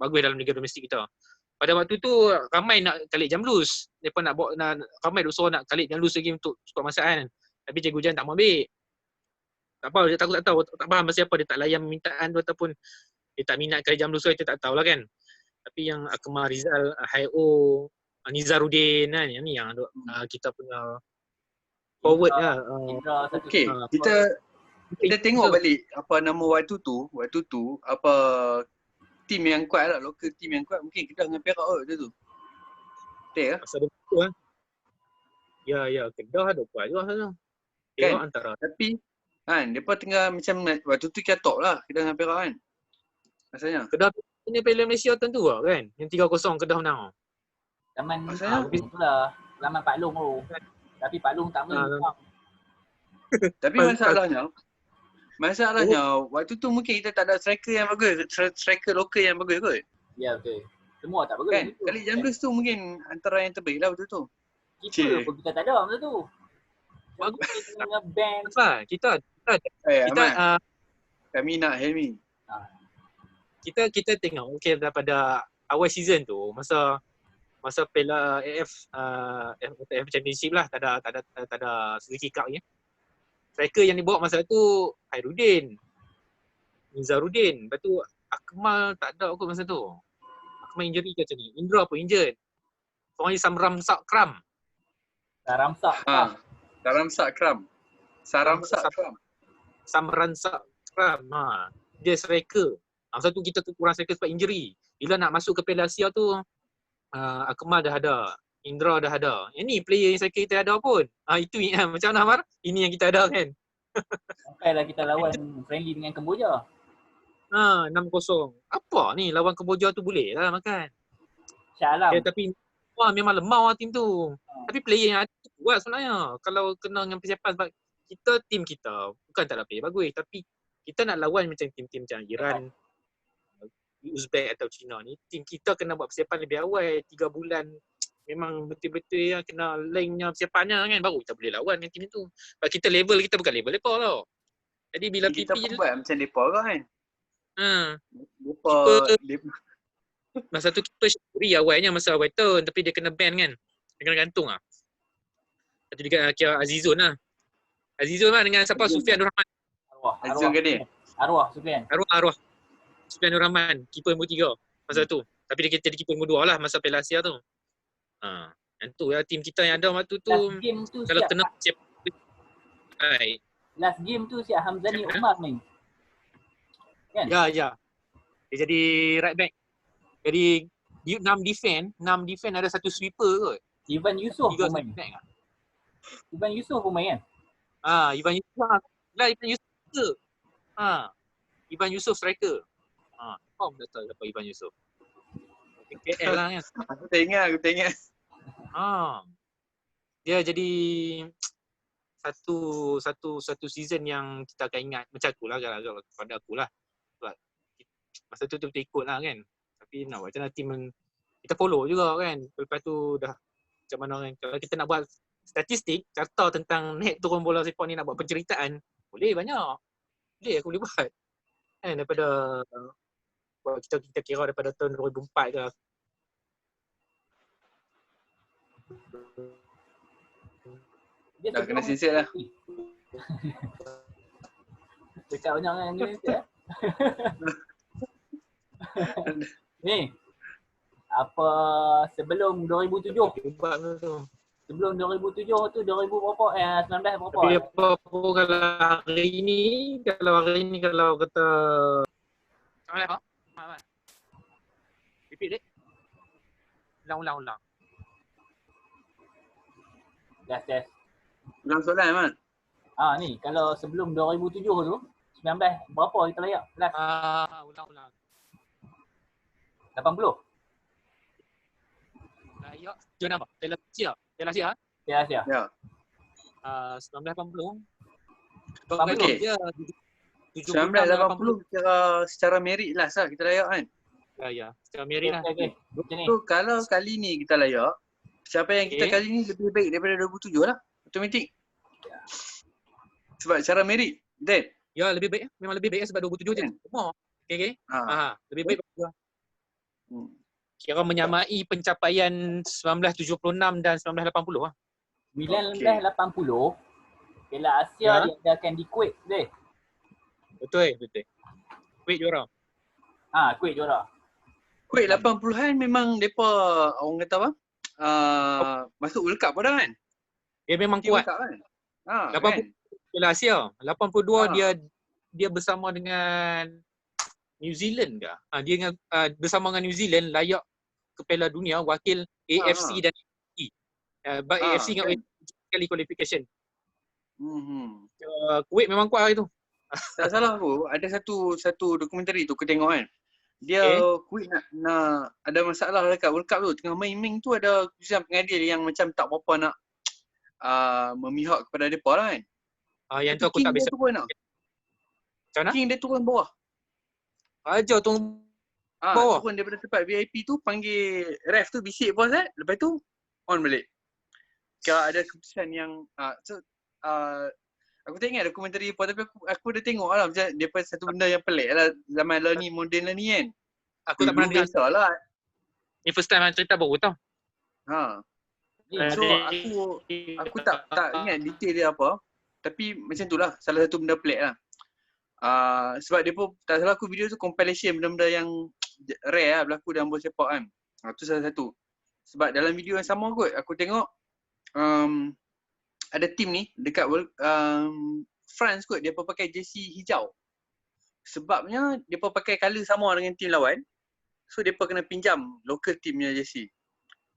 bagus dalam liga domestik kita. Pada waktu tu ramai nak kalik Jamlus. Depa ramai duk suruh nak kalik Jamlus lagi untuk skuad masaan. Tapi Cikgu Jan tak mau ambil. Tak apa, dia tak tahu, tak faham pasal apa dia tak layan permintaan tu ataupun dia tak minat kalik Jamlus tu, kita tak tahulah kan. Tapi yang Akmal Rizal, Hayo, Nizaruddin kan, yang ni yang kita punya forward lah. Okey, kita tengok balik apa nama waktu tu apa team yang kuat lah, local team yang kuat mungkin Kedah dengan Perak kot tu. Betul ke? Pasal dia betul kan. Ya, Kedah ada kuat juga sana. Perak antara. Tapi kan, mereka tengah macam waktu tu kita top lah Kedah dengan Perak kan. Rasanya. Kedah punya Piala Malaysia tentu lah kan. Yang 3-0 Kedah menang. Zaman Maksudnya? Zaman Pak Long tu. Tapi Pak Long tak menang. Tapi masalahnya waktu tu mungkin kita tak ada striker yang bagus, striker lokal yang bagus kot. Ya betul. Semua tak bagus. Kan? Khalid Jamrus tu mungkin antara yang terbaik lah waktu tu. Kita pun kita tak ada masa tu. Bagus. Dengan band. Kita kami nak Helmi. Kita tengok mungkin daripada awal season tu masa Piala AF Championship lah, tak ada Suzuki Cup ni. Striker yang dibawa masa tu Khairuddin, Nizaruddin, lepas tu Akmal tak ada kot masa tu. Akmal injury ke macam ni. Indra pun injured. Seorang ni Saramsak Kram. Dia striker. Masa tu kita kurang striker sebab injury. Bila nak masuk ke Piala Asia tu, Akmal dah ada, Indra dah ada. Yang ni player yang striker kita ada pun. Itu macam mana Amar? Ini yang kita ada kan. Sampailah kita lawan friendly dengan Kemboja. 6-0. Apa ni lawan Kemboja tu boleh lah makan. Syalam. Tapi memang lemah lah tim tu. Tapi player yang ada tu kuat sebenarnya. Kalau kena dengan persiapan sebab tim kita bukan tak ada player bagus. Tapi kita nak lawan macam tim-tim macam Iran, Uzbek atau Cina ni, tim kita kena buat persiapan lebih awal, 3 bulan memang betul-betul yang kena lainnya persiapannya kan, baru kita boleh lawan dengan tim itu. Sebab kita level kita bukan level mereka tau. Jadi bila kita PP pun buat macam mereka kan. Masa tu keeper Syuri awalnya masa awal tahun, tapi dia kena ban kan. Dia kena gantung lah. Lepas tu dia kira Azizun lah. Azizun lah dengan siapa? Sufian Nur Rahman. Azizun ke dia? Arwah Sufian. Arwah. Sufian Nur Rahman, keeper nombor 3 masa tu. Tapi dia jadi keeper nombor 2 lah masa Piala Asia tu. Yang tu lah tim kita yang ada waktu tu. Last game tu kalau siap. kena siap. Last game tu siap Hamzani Umar main. Kan? Ya. Dia jadi right back. Jadi 6 defend ada satu sweeper kot. Ivan Yusof pun main. Ivan Yusof pun main kan? Ivan Yusof lah. Ivan Yusof. Ivan Yusof striker. Kau tak tahu siapa Ivan Yusof. KL lah kan. Aku tak ingat. Dia jadi satu season yang kita akan ingat macam aku lah, pada aku lah. Sebab masa tu betul-betul ikut lah kan. Tapi nak buat macam mana tim kita follow juga kan. Lepas tu dah macam mana kan. Kalau kita nak buat statistik, carta tentang naik turun bola sepak ni, nak buat penceritaan, boleh banyak. Aku boleh buat. Kan daripada kita kira daripada tahun 2004 ke. Dah kena sisir lah. Dekat banyak dengan Indonesia. Ni, apa sebelum 2007? Sebelum 2007 tu 2000 berapa? 19 berapa? Tapi apa pun kalau hari ni kalau kata apa? Repeat dek. Ulang. Test. Ulang soalan Man. Ni kalau sebelum 2007 tu 19 berapa kita layak? Last. Ulang. 80. Layak. Jom apa? Piala Asia. Ya. 1980. Okey. 1980 secara merit lah kita layak kan. Ya. Secara merit lah. Okay. So kalau kali ni kita layak, siapa yang kita kali ni lebih baik daripada 2007 lah. Automatik. Sebab secara merit, Dan. Ya, lebih baik. Memang lebih baik sebab 2007 je. Semua. Okay. Lebih baik. Kira menyamai pencapaian 1976 dan 1980 lah. 1980 Piala Asia diadakan di Kuwait deh. Betul. Kuwait juara. Kuwait juara. Kuwait 80-an memang depa orang kata apa? Masuk World Cup pada kan? Dia memang kuat. Kan? 80 Piala Asia. 82 dia bersama dengan New Zealand ke? Dia bersama dengan New Zealand layak ke Piala Dunia wakil AFC dan AFC. AFC dengan kan? kali qualification. Hmm. Kuwait memang kuat hari tu. Tak salah aku, ada satu dokumentari tu aku tengok kan. Dia Kuwait nak ada masalah dekat World Cup tu. Tengah main tu ada keputusan pengadil yang macam tak berapa nak memihak kepada mereka lah kan. Yang tu aku tak biasa. Macam mana? King dia turun bawah. Ajar turun bawah. Turun daripada tempat VIP tu, panggil ref tu bisik bos lepas tu on balik. Kalau ada keputusan yang aku tak ingat dokumentari apa, tapi aku dah tengok lah macam dia pun satu benda yang pelik lah zaman lah ni, moden lah ni kan. Aku tak pernah dengar lah. Ni first time cerita baru tau. So aku tak ingat detail dia apa, tapi macam tu lah salah satu benda pelik lah. Sebab dia pun tak salah aku video tu compilation benda-benda yang rare lah berlaku dalam bola sepak kan. Tu salah satu. Sebab dalam video yang sama kot aku tengok ada tim ni dekat France kot, dia pun pakai jersey hijau. Sebabnya dia pun pakai colour sama dengan tim lawan. So dia pun kena pinjam local teamnya jersey.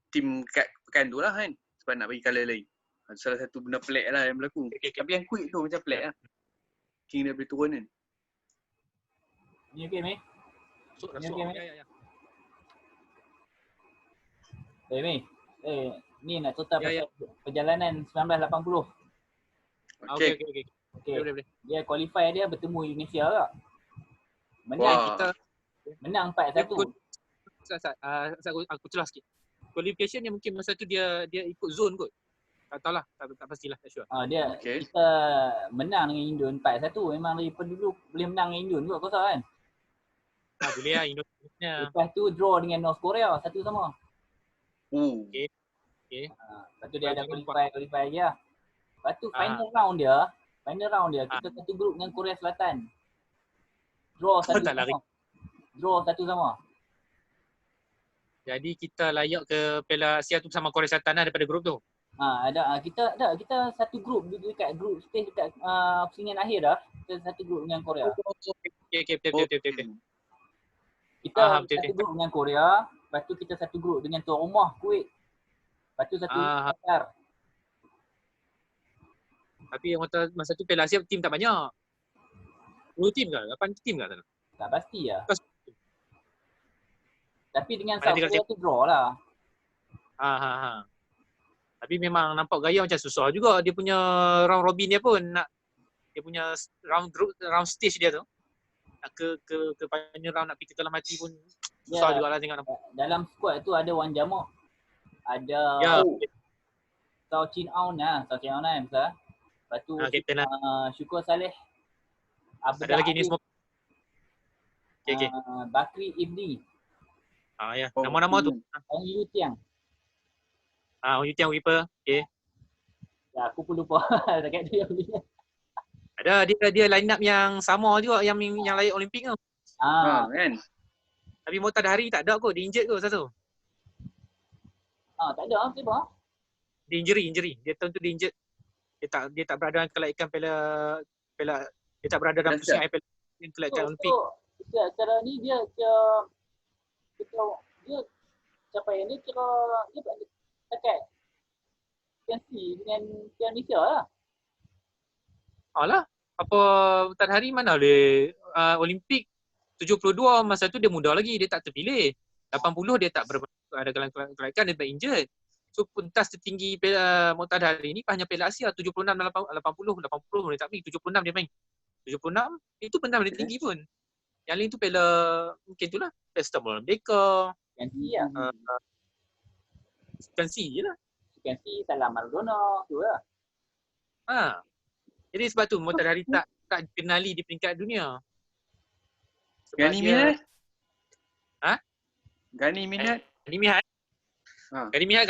Tim kat pekan tu lah kan. Sebab nak bagi colour lain. Salah satu benda pelik lah yang berlaku. Tapi yang quick tu macam pelik lah. King dia boleh turun kan. Ni okey Mei? Mei. Ni nak cerita pasal perjalanan 1980. Okey. Dia qualify dia bertemu Indonesia tak? Menang 4-1. Aku celah sikit. Qualification yang mungkin masa tu dia ikut zone kot. Tak tahulah, tak pastilah, tak sure. Kita menang dengan Indon 4-1. Memang daripada dulu boleh menang dengan Indon kot kau tahu kan? Boleh lah Indonesia. Lepas tu draw dengan North Korea 1-1. Okay. Lepas tu dia ada qualify lagi lah. Lepas tu final round dia kita satu grup dengan Korea Selatan. Draw 1-1. Draw 1-1. Jadi kita layak ke Piala Asia tu sama Korea Selatan lah daripada grup tu. Kita satu grup dekat grup stage dekat pusingan akhir dah. Kita satu grup dengan Korea. Okay, betul. Kita satu grup dengan Korea, lepas tu kita satu grup dengan tuan rumah Kuwait. Lepas tu satu Qatar. Tapi masa tu Piala Asia tim tak banyak. 10 tim ke? 8 tim ke sana? Tak pasti lah. Tapi dengan South Korea tu draw lah. Tapi memang nampak gaya macam susah juga dia punya round robin dia pun dia punya round stage dia tu. Nak ke final round nak pergi ke dalam hati pun susah jugalah tengok nampak. Dalam squad tu ada Wan Jamak. Ada Sao Chin Aun kan besar. Lepas tu Syukur Saleh. Ada lagi ni semua. Okay. Bakri Ibni. Nama-nama tu. Ong Yu Tiang. Ong Yu Tiang Wiper. Okay. Ya, aku pun lupa dekat dia. Ada dia line up yang sama juga yang layak Olimpik tu. Kan. Tapi Mokhtar Dahari tak ada kot, dia injured kot satu. Tak ada apa? Dia injury. Dia tahun tu dia injured. Dia tak berada dalam kelaikan Piala dia tak berada dalam pusingan kelaikan Olimpik. Cara ni dia capaian dia kira dia dekat pensi dengan Malaysia lah. Alah, apa Tan Hari mana boleh Olimpik 72 masa tu dia muda lagi, dia tak terpilih. 80 dia tak ada kelaikan, dia injured. So pentas tertinggi Mokhtar Dahari ni hanya Piala Asia 76 dan 80 dia tak main, 76 dia main. 76 itu pentas paling tinggi pun. Yang lain tu Piala mungkin itulah Pesta Bola Merdeka. Ganti lah. Ganti je lah. Ganti Salam Maradona tu lah. Jadi sebab tu Mokhtar Dahari tak dikenali di peringkat dunia. Gani Mihat? Gani Mihat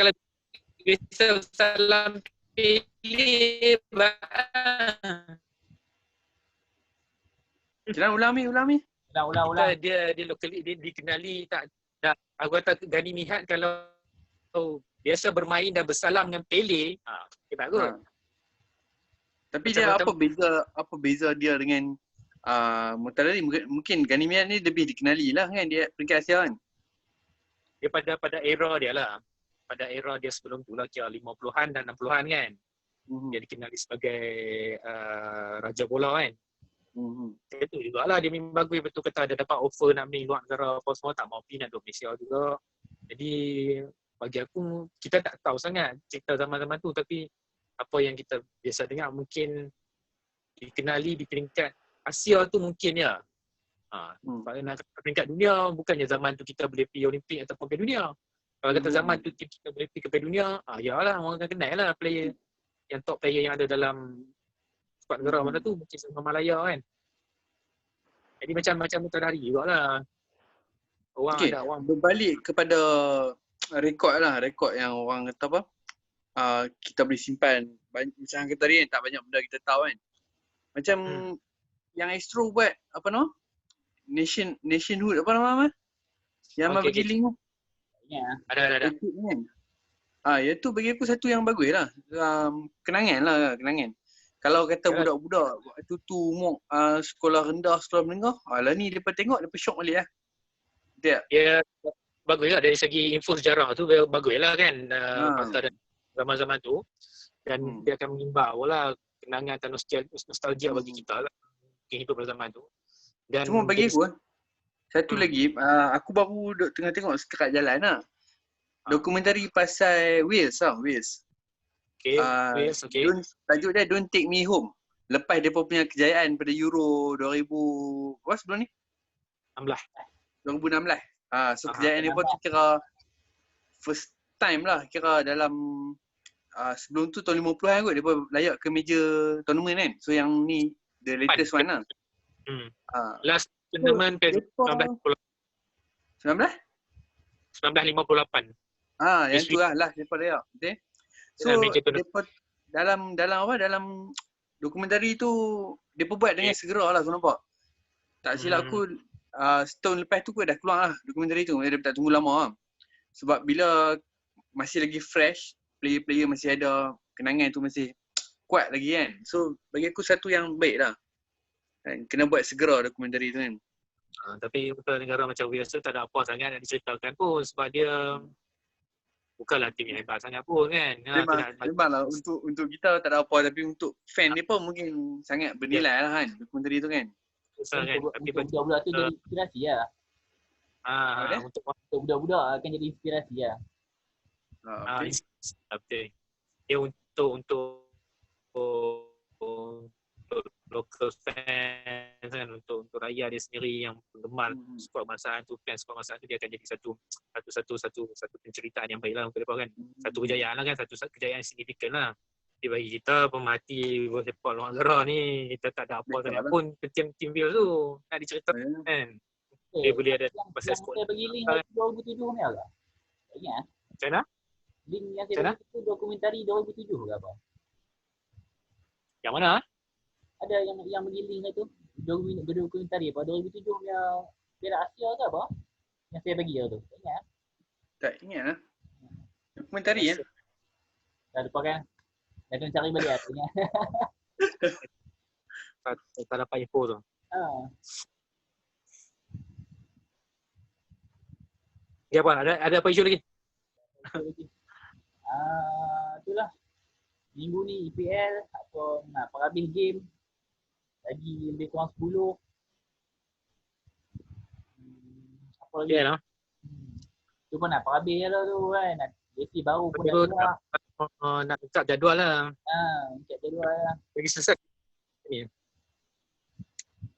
kalau bisa Salam pilih Ulang mi. Dia locally dia dikenali tak aku kata Gani Mihat kalau biasa bermain dan bersalam dengan Pele, dia bagus. Tapi dia apa beza dia dengan Mutalali mungkin Ganymede ni lebih dikenali lah kan dia peringkat Asia kan. Dia pada era dia lah. Pada era dia sebelum tu lah, kira 50-an dan 60-an kan. Dia dikenali sebagai Raja Bola kan. Itu jugalah dia memang bagus, betul kata ada dapat offer nak main luar negara apa semua, tak mau pergi nak duduk Malaysia juga. Jadi bagi aku, kita tak tahu sangat cerita zaman-zaman tu, tapi apa yang kita biasa dengar mungkin dikenali di peringkat Asia tu mungkin ya. Kalau nak kata peringkat dunia, bukannya zaman tu kita boleh pergi Olimpik ataupun ke dunia. Kalau kata zaman tu kita boleh pergi ke dunia, yalah orang akan kenal lah player yang top player yang ada dalam squad negara mana tu, mungkin sama Malaya kan. Jadi macam-macam mutadari jugalah. Orang ada orang berbalik kepada rekod yang orang kata apa? Kita boleh simpan macam kata tadi kan, tak banyak benda kita tahu kan. Macam yang Astro buat apa nama? Nationhood apa nama? Yang bagi link tu. Ya. Ada. Kan? Ya tu bagi aku satu yang bagus lah. Kenangan. Kalau kata budak-budak waktu tu umur sekolah rendah, sekolah menengah, lah ni depa tengok depa syok balik lah. Dia. Ya bagus lah dari segi info sejarah tu, bagus lah kan pasal zaman-zaman tu. Dan dia akan mengimbau lah kenangan dan nostalgia bagi kita lah. Mungkin hidup pada zaman tu. Dan cuma bagi aku satu lagi, aku baru tengah tengok sekerat jalan lah. Dokumentari pasal Wales lah, Wales. Wales, okay. Tajuk dia Don't Take Me Home. Lepas dia punya kejayaan pada Euro 2000, apa sebelum ni? 2016. So kejayaan dia pun kira first time lah, kira dalam sebelum tu tahun 50-an kot dia pun layak ke meja tournament kan. So yang ni the latest one lah. Last tournament so, 1958. Yang tu lah last depa layak. Okay. So depa dalam dokumentari tu depa buat dengan segera lah, aku nampak. Tak silap aku setahun lepas tu dah keluar lah dokumentari tu. Dia tak tunggu lama lah. Sebab bila masih lagi fresh, player-player masih ada kenangan tu masih kuat lagi kan. So bagi aku satu yang baik lah. Kena buat segera dokumentari tu kan. Tapi untuk negara macam Wales tu tak ada apa sangat nak diceritakan pun, sebab dia bukanlah tim yang hebat sangat pun kan. Memanglah untuk kita tak ada apa, tapi untuk fan ni pun mungkin sangat bernilai lah kan dokumentari tu kan. Untuk budak-budak tu jadi inspirasi lah. Untuk budak-budak akan jadi inspirasi lah. Betul. Dia untuk local fans kan, untuk rakyat dia sendiri yang penggemar skuad kebangsaan tu, fans skuad kebangsaan tu, dia akan jadi satu penceritaan yang baik lah untuk mereka kan. Satu kejayaan lah kan, satu kejayaan signifikan lah. Dia bagi kita pemerhati sepak luar negara ni, kita tak ada apa sangat pun tim Wales tu nak diceritakan kan. Dia boleh ada pasal skuad. Saya bagi link 2007 ni agak. Tak ingat? Macam mana? Link yang saya bagi tu dokumentari 2007 ke apa? Yang mana? Ada yang bagi link tu dokumentari apa 2007 punya Piala Asia ke apa? Yang saya bagi tu. Tak ingat? Tak ingat lah. Dokumentari ya. Dah lupa kan? Dah kena cari balik artinya. Tak dapat info tu. Ya apa? Ada apa isu lagi? Itulah. Minggu ni EPL atau habis game lagi lebih kurang 10. Apa lagi? Ya lah. Cuma nak habis lah tu kan. JC baru pun dah keluar. Nak dekat jadual lah. Dekat jadual lah. Lagi selesai ni.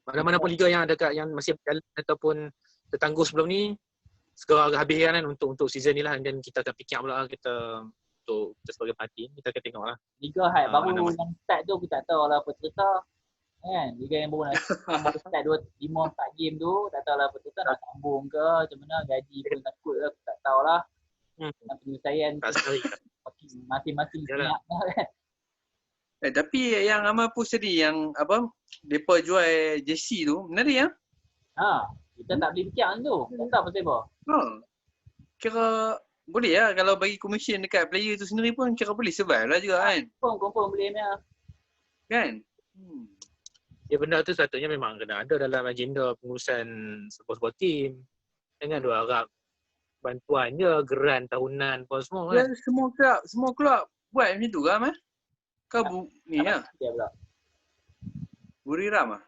Mana-mana pun liga yang yang masih berjalan ataupun tertangguh sebelum ni, segera habis kan untuk season ni lah. Dan kita akan fikir pula kita sebagai parti, kita akan tengok lah. Liga baru yang start tu aku tak tahu lah apa cerita. Kan? Liga yang baru nak start 5-4 game tu, tak tahu lah apa cerita, nak sambung ke macam mana, gaji pun takut lah, aku tak tahu lah. Penyelesaian masing-masing senyap kan. Tapi yang Amal post tadi yang apa, depa jual jersey tu menarik ya? Kita tak boleh fikir tu. Tak tahu pasal apa. Kira boleh lah kalau bagi commission dekat player tu sendiri pun kira boleh survive lah juga kan. Confirm boleh ni lah. Kan? dia benda tu sepatutnya memang kena ada dalam agenda pengurusan sebuah tim. Jangan dua harap bantuan je, geran tahunan apa semua Ya, kan. semua kelab buat macam tu kan, Mas? Kau ni lah, Dia pula. Buriram lah.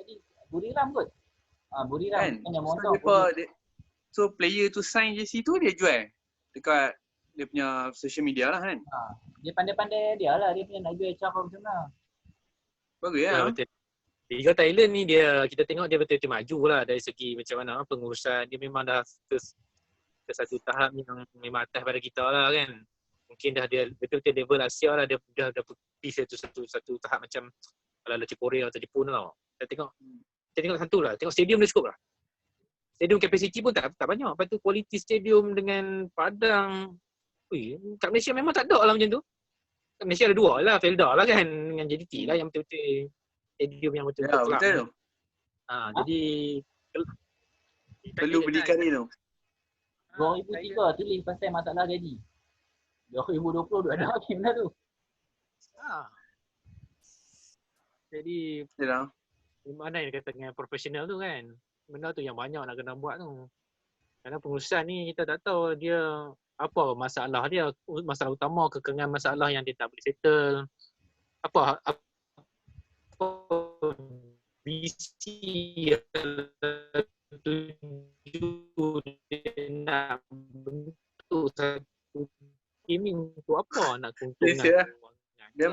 Jadi Buriram kot. Buriram Kan? punya So, motor. so player tu sign jersey tu dia jual dekat dia punya social media lah kan. Dia pandai-pandai dia lah, dia punya nak jual cara macam mana. Bagus Ya, ya. betul. Liga Thailand ni kita tengok dia betul-betul maju lah dari segi macam mana pengurusan. Dia memang dah ke satu tahap yang memang atas pada kita lah kan. Mungkin dah dia betul-betul level Asia lah, dia dah pergi satu tahap macam kalau macam Korea atau Jepun tau. Kita tengok satu lah, tengok stadium dia cukup lah. Stadium capacity pun tak banyak. Lepas tu kualiti stadium dengan padang. Kat Malaysia memang tak ada lah macam tu. Kat Malaysia ada dua lah, Felda lah kan dengan JDT lah yang betul-betul stadium yang betul-betul Ya, betul tu. Jadi Perlu belikan ni tu. 2003 tulis pasal masalah gaji. 2020 dah ada lagi benda tu. Jadi Yalah. mana yang kata dengan profesional tu kan. Benda tu yang banyak nak kena buat tu. Kerana pengurusan ni kita tak tahu dia apa masalah dia, masalah utama, kekangan masalah yang dia tak boleh settle. Apa visi tuju dia nak bentuk satu gaming tu apa nak keuntungan. Dia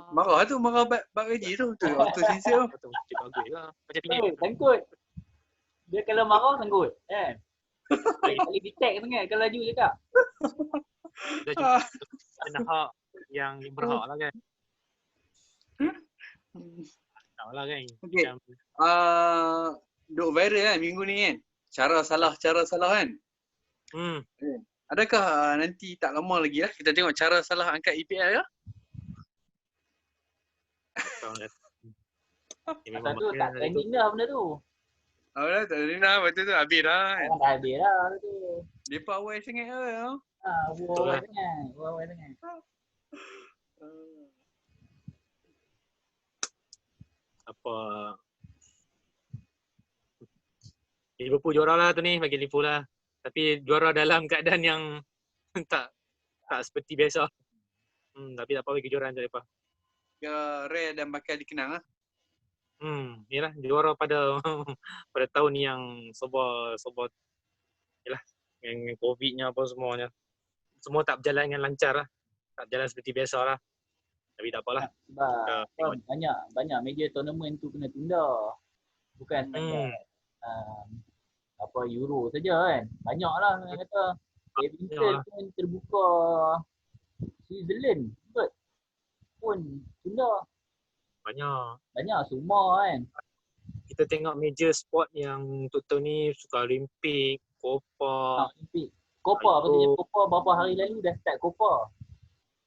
marah bab gaji tu. Tu sincere tu. Bagus lah. Macam pinjam. Sangkut. Dia kalau marah sangkut kan. Tak boleh detect sangat kalau laju cakap. Dia cuma kena hak yang berhak lah kan. Tak lah kan. Okay. Duk viral kan minggu ni kan. Cara salah kan. Adakah nanti tak lama lagi lah kita tengok cara salah angkat EPL ya? Satu tak trending dah benda tu. Tak trending dah, betul tu habis dah kan. Dah habis dah tu. Dia pun awal sangat lah. Awal sangat. Apa Liverpool juara lah tu ni, bagi Liverpool lah. Tapi juara dalam keadaan yang tak seperti biasa. Tapi tak apa, bagi kejuaraan je lepas. Ya, rare dan bakal dikenang lah. Yalah, juara pada tahun ni yang serba yalah, dengan COVID-nya apa semuanya. Semua tak berjalan dengan lancar lah. Tak berjalan seperti biasa lah. Tapi tak apalah. Sebab banyak major tournament tu kena tunda. Bukan Euro saja kan. Banyak lah yang kata badminton pun terbuka Switzerland pun tunda. Banyak semua kan. Kita tengok major sport yang untuk tahun ni Sukan Olimpik, Copa. Olimpik. Copa patutnya Copa berapa hari lalu dah start Copa.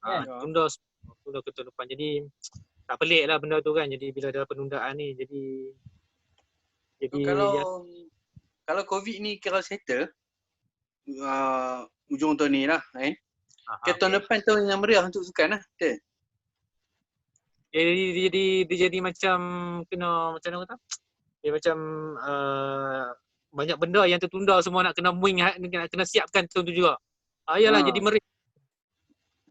Kan? Tunda ke tahun depan. Jadi tak pelik lah benda tu kan. Jadi bila ada penundaan ni jadi kalau COVID ni kira settle ujung tahun ni lah kan. Tahun depan tahun yang meriah untuk sukan lah. Betul? Dia jadi macam kena macam mana kata? Dia macam banyak benda yang tertunda semua nak kena nak kena siapkan tahun tu juga. Yalah jadi meriah.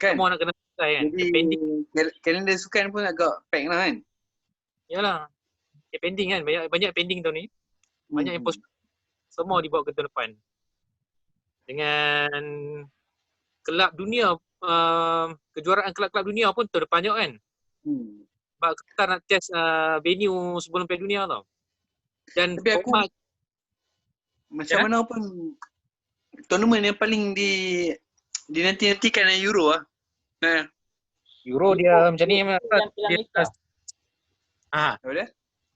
Kan? Semua nak kena selesai kan. Jadi kalender sukan pun agak pack lah kan. Yalah. Pending kan. Banyak pending tahun ni. Banyak yang post. Semua dibawa ke tahun depan. Dengan kelab dunia, kejuaraan kelab-kelab dunia pun tahun depan juga kan. Sebab kita nak test venue sebelum Piala Dunia tau. Dan tapi aku macam mana pun tournament yang paling dinanti-nantikan adalah Euro lah. Euro dia macam ni dia boleh?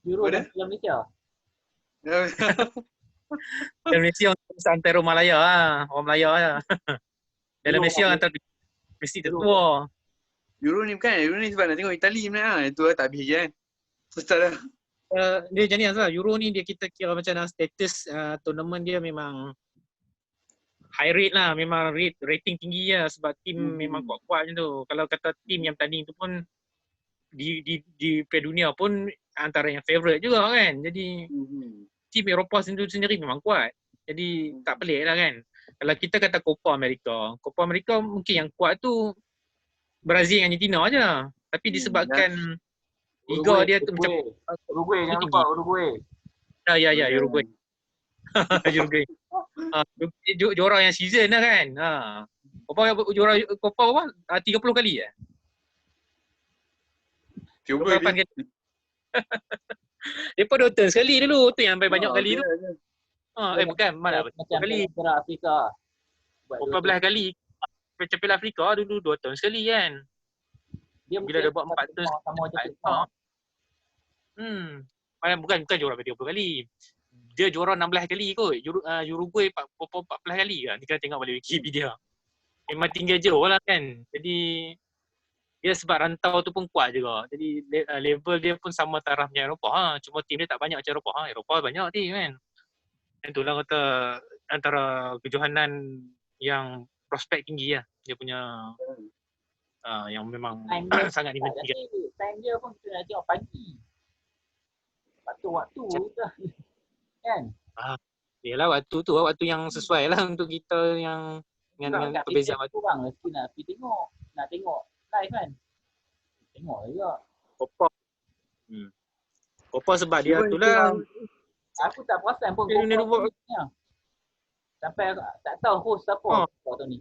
Euro dan Piala Malaysia. Piala Malaysia antara orang Malaya lah. Orang Malaya lah. Piala Malaysia antara mesti tertua. Euro ni sebab nak tengok Itali sebenarnya lah. Itu lah tak habis je kan. Ustaz dah. Dia macam ni lah. Euro ni dia kita kira macam status tournament dia memang high rate lah. Memang rating tinggi lah sebab tim memang kuat-kuat macam tu. Kalau kata tim yang tanding tu pun di Piala Dunia pun antara yang favourite juga kan. Jadi tim Eropah sendiri memang kuat. Jadi tak pelik lah kan. Kalau kita kata Copa America mungkin yang kuat tu Brazil dengan Argentina aja. Tapi disebabkan liga dia tu macam Uruguay jangan lupa Uruguay. Ya Uruguay. Uruguay. Juara yang season lah kan. Juara Copa apa? 30 kali ya? 38 kali. Depa dah turn sekali dulu. Tu yang banyak kali tu. Bukan. Mana? Macam kali. Negara Afrika. Berapa belas kali. Macam Piala Afrika dulu 2 tahun sekali kan. Dia bila dia buat 4 tahun. sama macam Bukan juara 30 kali. Dia juara 16 kali kot. Uruguay 14 kali kan. Kita tengok balik Wikipedia. Memang tinggal jauh lah kan. Jadi dia sebab rantau tu pun kuat juga. Jadi level dia pun sama taraf macam Eropah. Cuma tim dia tak banyak macam Eropah. Eropah banyak tim kan. Dan itulah kata antara kejohanan yang prospek tinggi lah. Dia punya yang memang sangat dinantikan. Time dia pun kita nak tengok pagi. Waktu kan? Yalah waktu tu waktu yang sesuai lah untuk kita yang dengan perbezaan waktu. Kurang lah sikit nak pergi tengok. Nak tengok live kan? Tengok juga. Copa sebab dia tu lah. Aku tak perasan pun Copa ni. Sampai tak tahu host siapa tahun ni.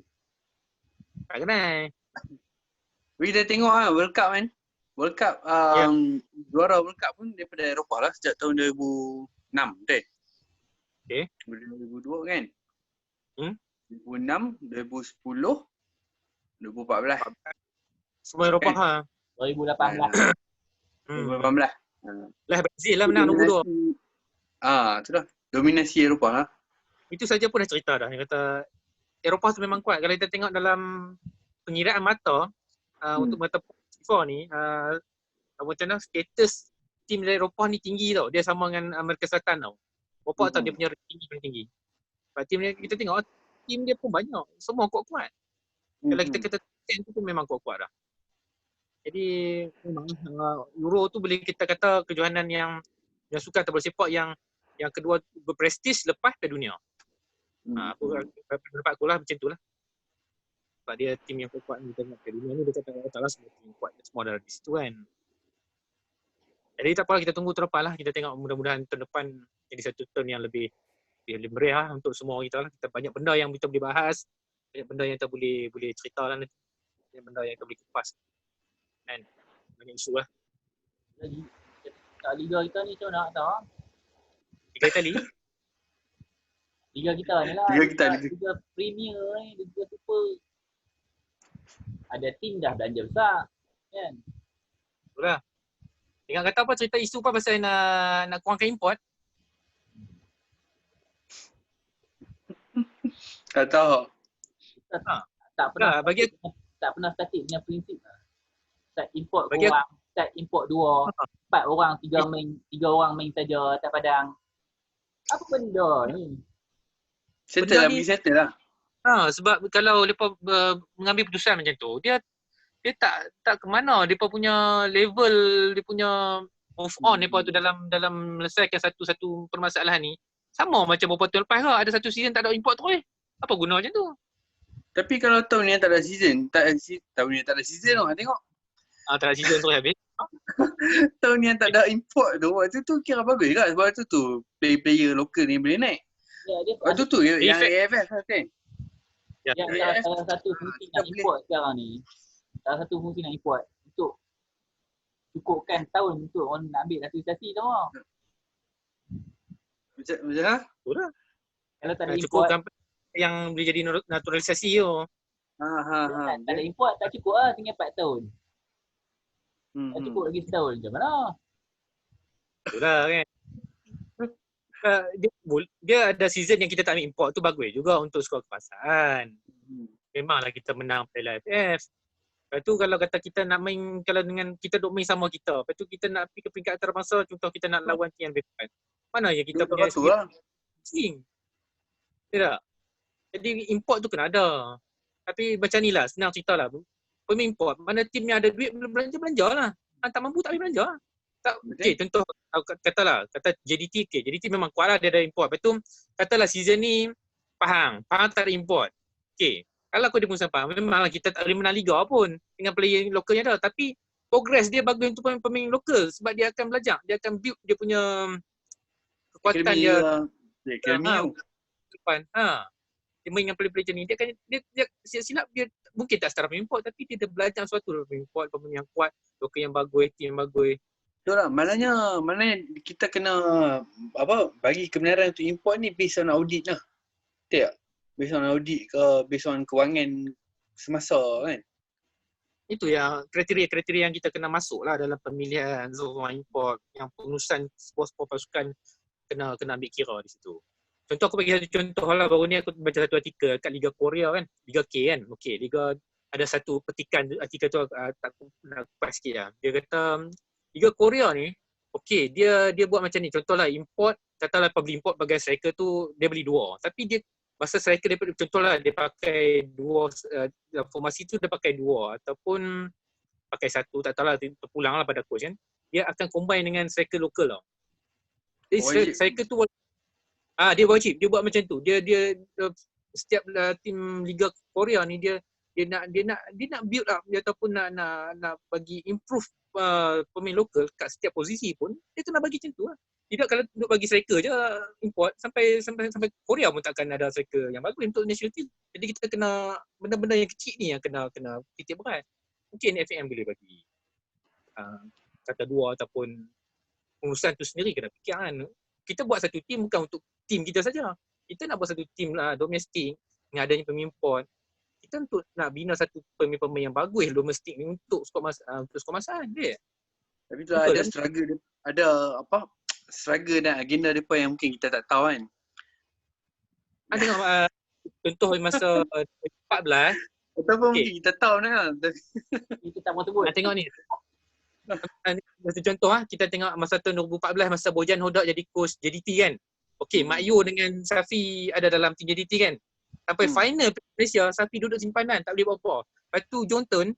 Tak kenal. We dah tengok World Cup kan. World Cup juara World Cup pun daripada Eropah lah sejak tahun 2006 betul? Okay. 2002 kan? 2006, 2010, 2014. Semua Eropah 2018. 2018. Lah Brazil lah menang nombor 2. Tu dah. Dominasi Eropah lah. Itu saja pun dah cerita dah. Dia kata Eropah tu memang kuat. Kalau kita tengok dalam pengiraan mata untuk mata FIFA ni macam mana status tim dari Eropah ni tinggi tau. Dia sama dengan Amerika Selatan tau. Bapak tahu dia punya rating paling tinggi. Sebab tim dia kita tengok tim dia pun banyak. Semua kuat-kuat. Kalau kita kata tim tu pun memang kuat-kuat dah. Jadi memang Euro tu boleh kita kata kejohanan yang sukan bola sepak yang kedua berprestis lepas Piala Dunia. Pendapat aku lah macam tu lah. Sebab dia tim yang kuat kita tengok Piala Dunia ni dia kata lah semua tim kuat semua ada di situ kan. Jadi tak apalah kita tunggu terlepas lah. Kita tengok mudah-mudahan tahun depan jadi satu tahun yang lebih meriah lah untuk semua kita lah. Kita banyak benda yang kita boleh bahas. Banyak benda yang kita boleh cerita lah nanti. Banyak benda yang kita boleh kupas. Kan? Banyak isu lah. Liga kita ni macam nak tahu. Liga Itali? Liga kita ni lah. Liga Premier ni, Liga Super. Ada tim dah belanja besar. Kan? Itulah. Ingat kata apa cerita isu apa pasal nak kurangkan import? Tak tahu. Tak pernah statik punya prinsip lah. Start import orang, start import 2, 4 orang, 3 orang main saja atas padang. Apa benda ni? Settle lah. Sebab kalau mereka mengambil keputusan macam tu, dia tak ke mana depa punya level, dia punya move on depa tu dalam melesaikan satu permasalahan ni. Sama macam beberapa tahun lepas ada satu season tak ada import terus. Apa guna macam tu? Tapi kalau tahun ni tak ada season, tahun ni tak ada season tengok. Tak ada season terus habis. Tahun ni tak ada import tu, waktu tu kira bagus juga sebab tu player lokal ni boleh naik. Ya, dia waktu tu yang AFF kan. Yang salah satu fungsi nak import sekarang ni. Salah satu fungsi nak import untuk cukupkan tahun untuk orang nak ambil naturalisasi tu. Macam Sudah. Kalau tak ada import cukupkan yang boleh jadi naturalisasi tu. Tak ada import tak cukup lah, tinggal 4 tahun. Tak cukup lagi setahun macam mana? Sudah kan. Dia ada season yang kita tak ambil import tu bagus juga untuk skor kebangsaan. Memanglah kita menang Piala AFF. Lepas tu kalau kata kita nak main, kalau dengan kita duk main sama kita, lepas tu kita nak pergi ke peringkat antarabangsa, contoh kita nak lawan tim yang lebih kuat. Mana yang kita punya sing. Tidak. Jadi import tu kena ada. Tapi macam ni lah, senang cerita lah. Pemain import, mana tim yang ada duit belanja lah. Tak mampu tak boleh belajar. Tak, okay, contoh kata JDT, okay, JDT memang kuat lah, dia ada import. Lepas tu katalah season ni Pahang tak ada import. Okay, kalau aku di Pengurusan Pahang, memanglah kita tak boleh menang liga pun dengan player lokalnya dah. Tapi progress dia bagus untuk pemain lokal sebab dia akan belajar, dia akan build dia punya kekuatan dia. Depan. Dia main dengan player-player macam ni, dia silap dia mungkin tak setara import tapi dia belajar sesuatu dari import, pemain yang kuat, lokal yang bagus, team yang bagus. Betul lah. Maknanya kita kena bagi kebenaran untuk import ni based on audit lah. Betul tak? Based on audit ke, based on kewangan semasa kan? Itu yang kriteria-kriteria yang kita kena masuk lah dalam pemilihan zona import, yang pengurusan sport pasukan kena ambil kira di situ. Contoh aku bagi satu contoh lah, baru ni aku baca satu artikel kat Liga Korea kan, Liga K kan. Okey, Liga ada satu petikan artikel tu tak nak kupas sikit lah. Dia kata Liga Korea ni, okey, dia buat macam ni. Contohlah import, katalah beli import bagai striker tu dia beli 2. Tapi dia masa striker dia contohlah dia pakai 2 formasi tu dia pakai 2 ataupun pakai 1, tak tahulah, terpulang lah pada coach kan. Dia akan combine dengan striker lokal tau. Jadi striker tu dia wajib dia buat macam tu. Dia setiap tim Liga Korea ni dia nak build up dia ataupun nak bagi improve pemain lokal kat setiap posisi pun dia kena bagi macam tu lah. Tidak kalau duk bagi striker je import sampai Korea pun takkan ada striker yang bagus untuk national team. Jadi kita kena benda-benda yang kecil ni yang kena titik berat. Mungkin FAM boleh bagi kata 2 ataupun pengurusan tu sendiri kena fikir kan. Kita buat satu tim bukan untuk tim kita saja. Kita nak buat satu tim lah domestik dengan adanya pemimpin. Kita untuk nak bina satu pemain yang bagus domestik ni untuk skor masaan dia. Tapi tu ada struggle dia, ada struggle dan agenda depa yang mungkin kita tak tahu kan. Tengok contoh masa 14 ataupun mungkin kita tahu kan. Kita tak mahu sebut. Tengok ni. Satu contoh kita tengok masa tahun 2014 masa Bojan Hodak jadi coach JDT kan. Okey, Mak Yu dengan Safi ada dalam tim JDT kan. Sampai final Malaysia, Safi duduk simpanan, tak boleh buat apa. Lepas tu Jonton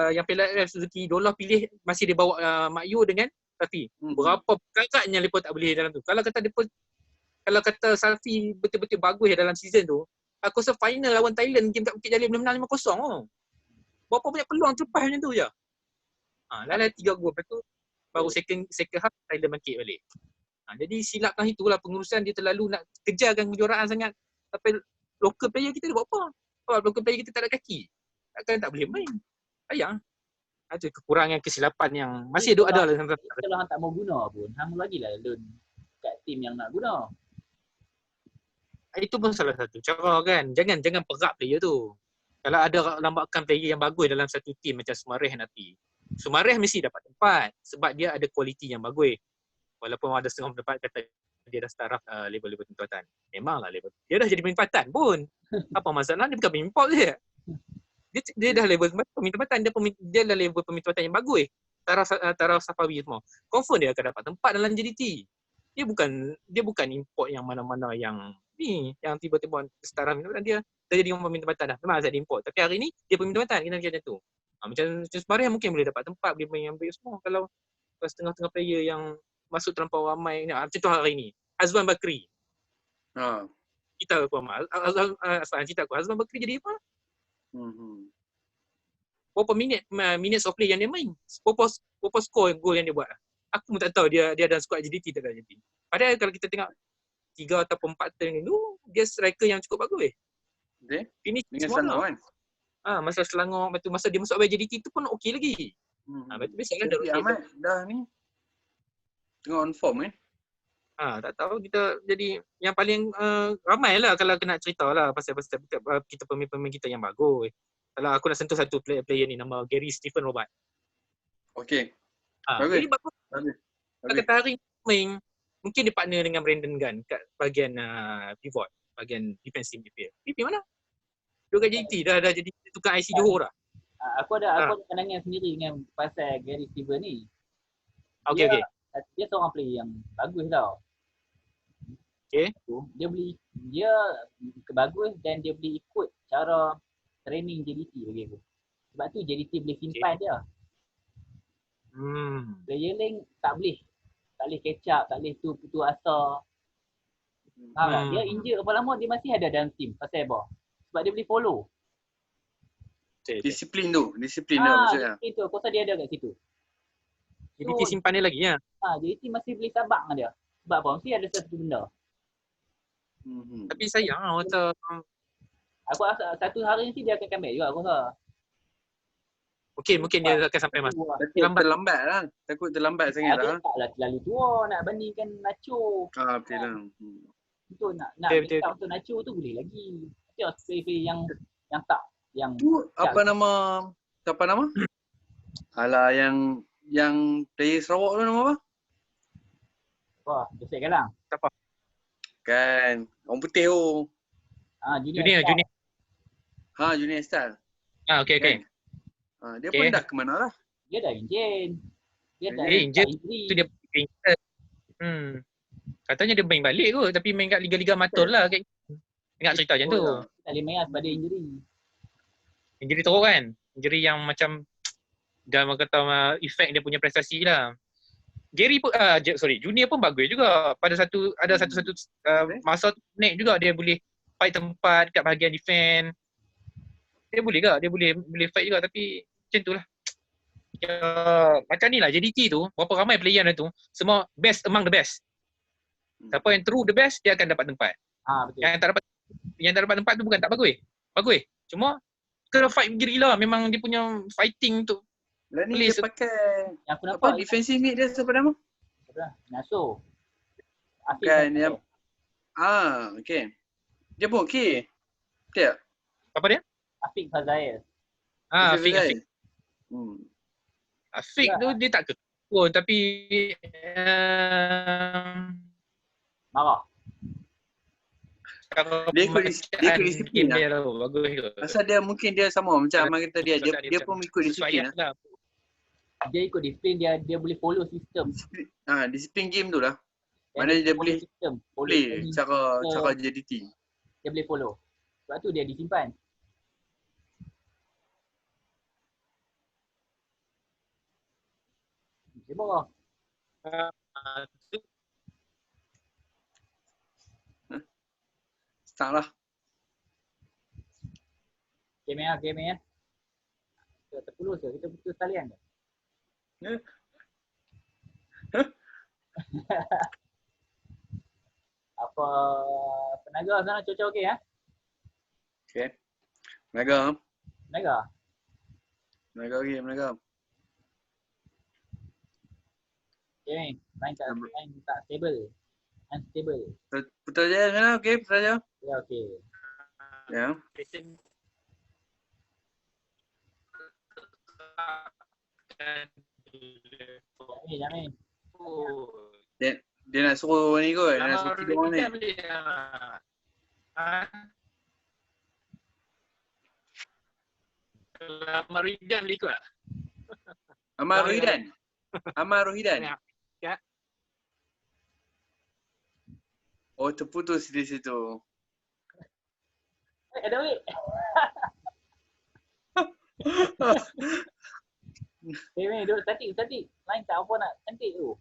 yang Piala Suzuki Dolah pilih masih dia bawa Mak Yu dengan Safi. Berapa kakaknya mereka tak boleh dalam tu. Kalau kata Safi betul-betul bagus dalam season tu, aku rasa final lawan Thailand game kat Bukit Jalil boleh menang 5-0. Berapa banyak peluang terlepas macam tu je. Lalai 3 gol. Lepas tu baru second half Thailand bangkit balik. Jadi silapkan itulah pengurusan dia terlalu nak kejarkan kejuaraan sangat. Tapi local player kita dia buat apa? Kalau local player kita tak ada kaki, takkan tak boleh main. Sayang. Ada kekurangan kesilapan yang masih ada lah. Kalau hang tak mau guna pun, hang lagilah loan kat tim yang nak guna. Itu pun salah satu cara kan. Jangan perak player tu. Kalau ada lambakan player yang bagus dalam satu tim macam Sumareh nanti, Sumareh mesti dapat tempat sebab dia ada kualiti yang bagus. Walaupun ada setengah tempat kata dia dah start level-level tempatan. Memanglah level. Dia dah jadi penempatan pun. Apa masalah dia bukan pengimport je. Dia dah level penempatan, dia dah level penempatan yang bagus. Taraf Safawi semua. Confirm dia akan dapat tempat dalam JDT. Dia bukan import yang mana-mana yang ni yang tiba-tiba setara penempatan dia jadi pemain tempatan dah. Memang ada import. Tapi hari ni dia pemain tempatan kena macam tu. Macam Sumareh mungkin boleh dapat tempat, boleh main yang baik semua kalau setengah-setengah player yang masuk terlampau ramai. Contoh hari ni, Azwan Bakri. Kita aku amal. Cerita aku, Azwan Bakri jadi apa? Berapa minutes of play yang dia main? Berapa skor gol yang dia buat? Aku pun tak tahu dia ada squad JDT tak ada JDT. Padahal kalau kita tengok 3 ataupun 4 turn ni, dia striker yang cukup bagus. Finish dengan semua Selangor kan? Masa Selangor, masa dia masuk JDT tu pun okey lagi. Biasalah Tapi Ahmad dah ni tengah on form kan? Tak tahu kita jadi yang paling ramai lah kalau kena cerita lah pasal kita pemain-pemain kita yang bagus. Kalau aku nak sentuh satu player ni nama Gary Stephen Robert. Okey. Jadi bagus. Kata hari main mungkin dia partner dengan Brandon Gunn kat bahagian pivot, bahagian defensive midfield. PP mana? Dia kat JT dah jadi tukang IC Johor dah. Aku ada pandangan sendiri dengan pasal Gary Stephen ni. Okey. Dia seorang player yang bagus tau. Okey. Dia bagus dan dia boleh ikut cara training JDT bagi aku. Sebab tu JDT boleh simpan dia. Player lain tak boleh catch up, tak boleh tu asa. Faham tak? Dia injure berapa lama dia masih ada dalam team pasal apa? Sebab dia boleh follow. Disiplin tu maksudnya. Itu aku rasa dia ada kat situ. JDT simpan dia lagi ya. JDT masih boleh sabar dengan dia. Sebab apa? Mesti ada satu benda. Tapi sayang macam Aku rasa satu hari nanti dia akan comeback juga aku rasa. mungkin dia akan sampai masa. Takut terlambat sangat lah. Taklah terlalu tua nak bandingkan Nacho. Betul lah. Betul nak backup untuk Nacho tu boleh lagi. Tapi player yang tak yang tu apa nama? Alah yang player Sarawak tu nama apa? Wah, Joseph Galang. Siapa? Kan, orang putih tu. Junior. Junior Style. Okey. Dia pun dah ke mana lah? Dia dah injen. Dia dah injen. Tu dia injet. Katanya dia main balik kot, tapi main kat liga-liga amatur lah. Ingat cerita macam tu. Tak boleh main sebab dia injury. Injury teruk kan? Injury yang macam dah kata efek dia punya prestasi lah. Gary pun Junior pun bagus juga. Pada satu masa naik juga dia boleh fight tempat kat bahagian defend. Dia boleh ke? Dia boleh fight juga, tapi macam tu lah. Macam ni lah JDT tu, berapa ramai player dia tu, semua best among the best. Siapa yang true the best, dia akan dapat tempat. Betul. Yang tak dapat tempat tu bukan tak bagus. Bagus. Cuma kena fight gila, memang dia punya fighting tu. Lah ni dia pakai yang aku nampak defensive mid dia siapa nama? Naso. Kan yang okey. Dia pun okey. Tak? Apa dia? Afiq Fazail. Afiq. Afiq tu dia tak pun tapi marah. Dia ikut disiplin lah. Bagus ke? Pasal dia mungkin dia sama macam Amal kata dia pun ikut disiplin lah. Dia ikut disiplin, dia boleh follow sistem. Disiplin game tu lah. Mana dia boleh play cara JDT. Dia boleh follow. Sebab tu dia disimpan. Dia marah. Start lah. Game ya. Kita terpulus ke? Kita putus talian ke? Apa Penaga sana cuaca okey ya? Okey. Penaga. Penaga. Okay, main tak stable. Unstable. Putar je mana? Okey, putar je. Ya, okey. Ya. Jamin. Dia nak suruh ni kot. Dia nak suruh tidur ni. Amar Rohidan boleh ikut tak? Amar Rohidan. Ya. Oh, terputus di situ. Ada weh. Duduk statik. Lain tak apa nak cantik tu.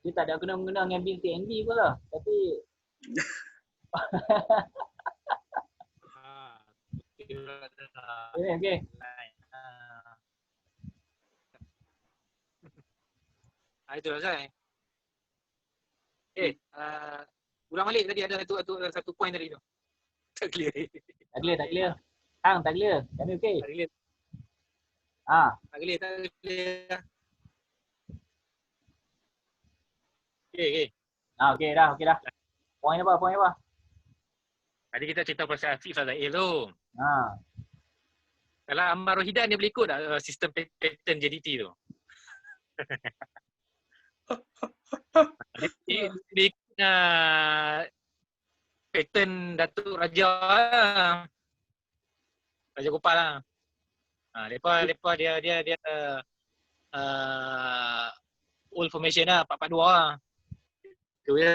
Dia tak ada kena-mengena dengan bil TNB pun lah. Tapi Okay. Itulah saya. Ulang balik tadi ada satu point tadi tu. Tak clear. Tak clear. Hang tak clear. Kami okey. Tak clear. Tak clear. Okey. Okey dah. Point apa? Tadi kita cerita pasal Afiq Fazail tu. Kalau Amar Rohidan dia boleh ikut tak sistem pattern JDT tu? Dia ikut pattern Datuk Raja lah. Raja Gopal lah. Lepas dia old formation lah, 4-4-2 lah. Tu je.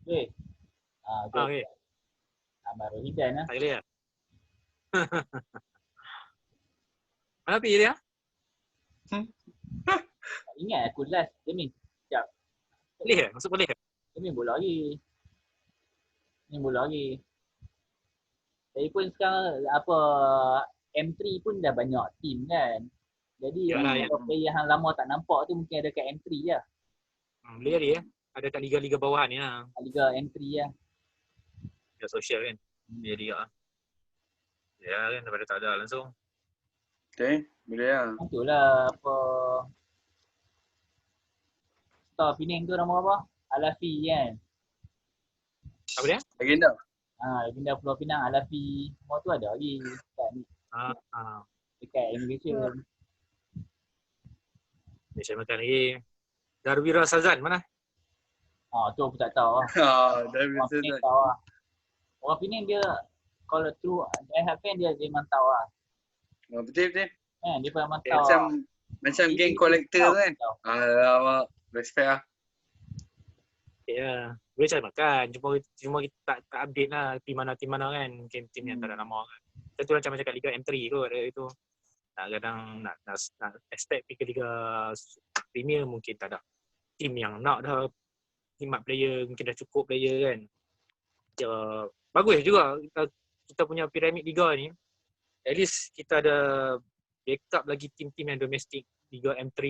Okay. Okay. Baru Hidan lah. Tak boleh lah. Mana pergi dia? Ingat aku last Jamin. Sekejap. Boleh ke? Masuk boleh ke? Jamin bola lagi. Ni bola lagi. Jadi pun sekarang M3 pun dah banyak team kan. Jadi kalau player yang lama tak nampak tu mungkin ada kat M3 je. Boleh jadi ya. Ada kat liga-liga bawahan ni lah. Liga M3 lah. Liga sosial kan. Jadi lah. Ya kan daripada tak ada langsung. Okay, boleh lah. Itulah Star Penang tu nama apa? Alafi kan. Apa dia? Agenda. Legenda Pulau Pinang, Alafi. Semua tu ada lagi kat ni. Dekat Indonesia. Malaysia makan lagi. Darwira Sazan mana? Tu aku tak tahu lah. Darwira Orang Penang Sazan. tahu lah. Orang Penang dia kalau through fan dia mantau lah. Betul. Dia pernah mantau. Macam geng kolektor tu kan. Alamak, respect lah. Ya, boleh cari makan. Cuma kita tak update lah tim mana kan. Mungkin tim yang tak ada nama kan. Itu macam cakap Liga M3 kot ada itu. Kadang nak expect pergi ke Liga Premier mungkin tak ada. Tim yang nak dah 5 player, mungkin dah cukup player kan. Ya, bagus juga kita punya piramid Liga ni. At least kita ada backup lagi tim-tim yang domestik Liga M3.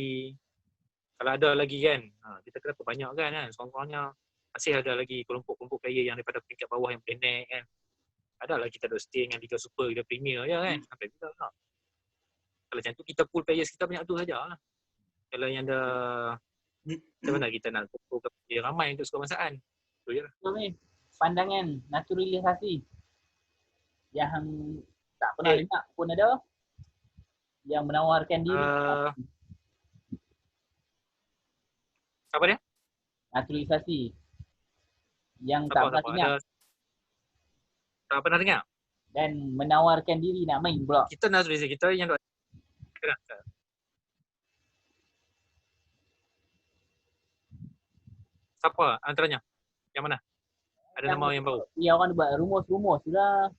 Kalau ada lagi kan, kita kena perbanyakkan kan. Seorang-orangnya masih ada lagi kelompok-kelompok player yang daripada peringkat bawah yang boleh naik kan. Adalah kita ada stay dengan Liga Super, Liga Premier je kan. Sampai bila nak. Kalau macam tu kita pool players kita banyak tu saja lah. Kalau yang dah macam mana kita nak kumpulkan player ramai untuk kebangsaan. Tu je lah. Pandangan naturalisasi yang tak pernah dengar pun ada. Yang menawarkan diri. Apa dia? Naturalisasi. Yang tak pernah dengar. Tak pernah dengar? Dan menawarkan diri nak main pula. Kita naturalisasi, kita yang siapa antaranya? Yang mana? Ada nama yang baru? Ya, orang buat rumus-rumus sudah.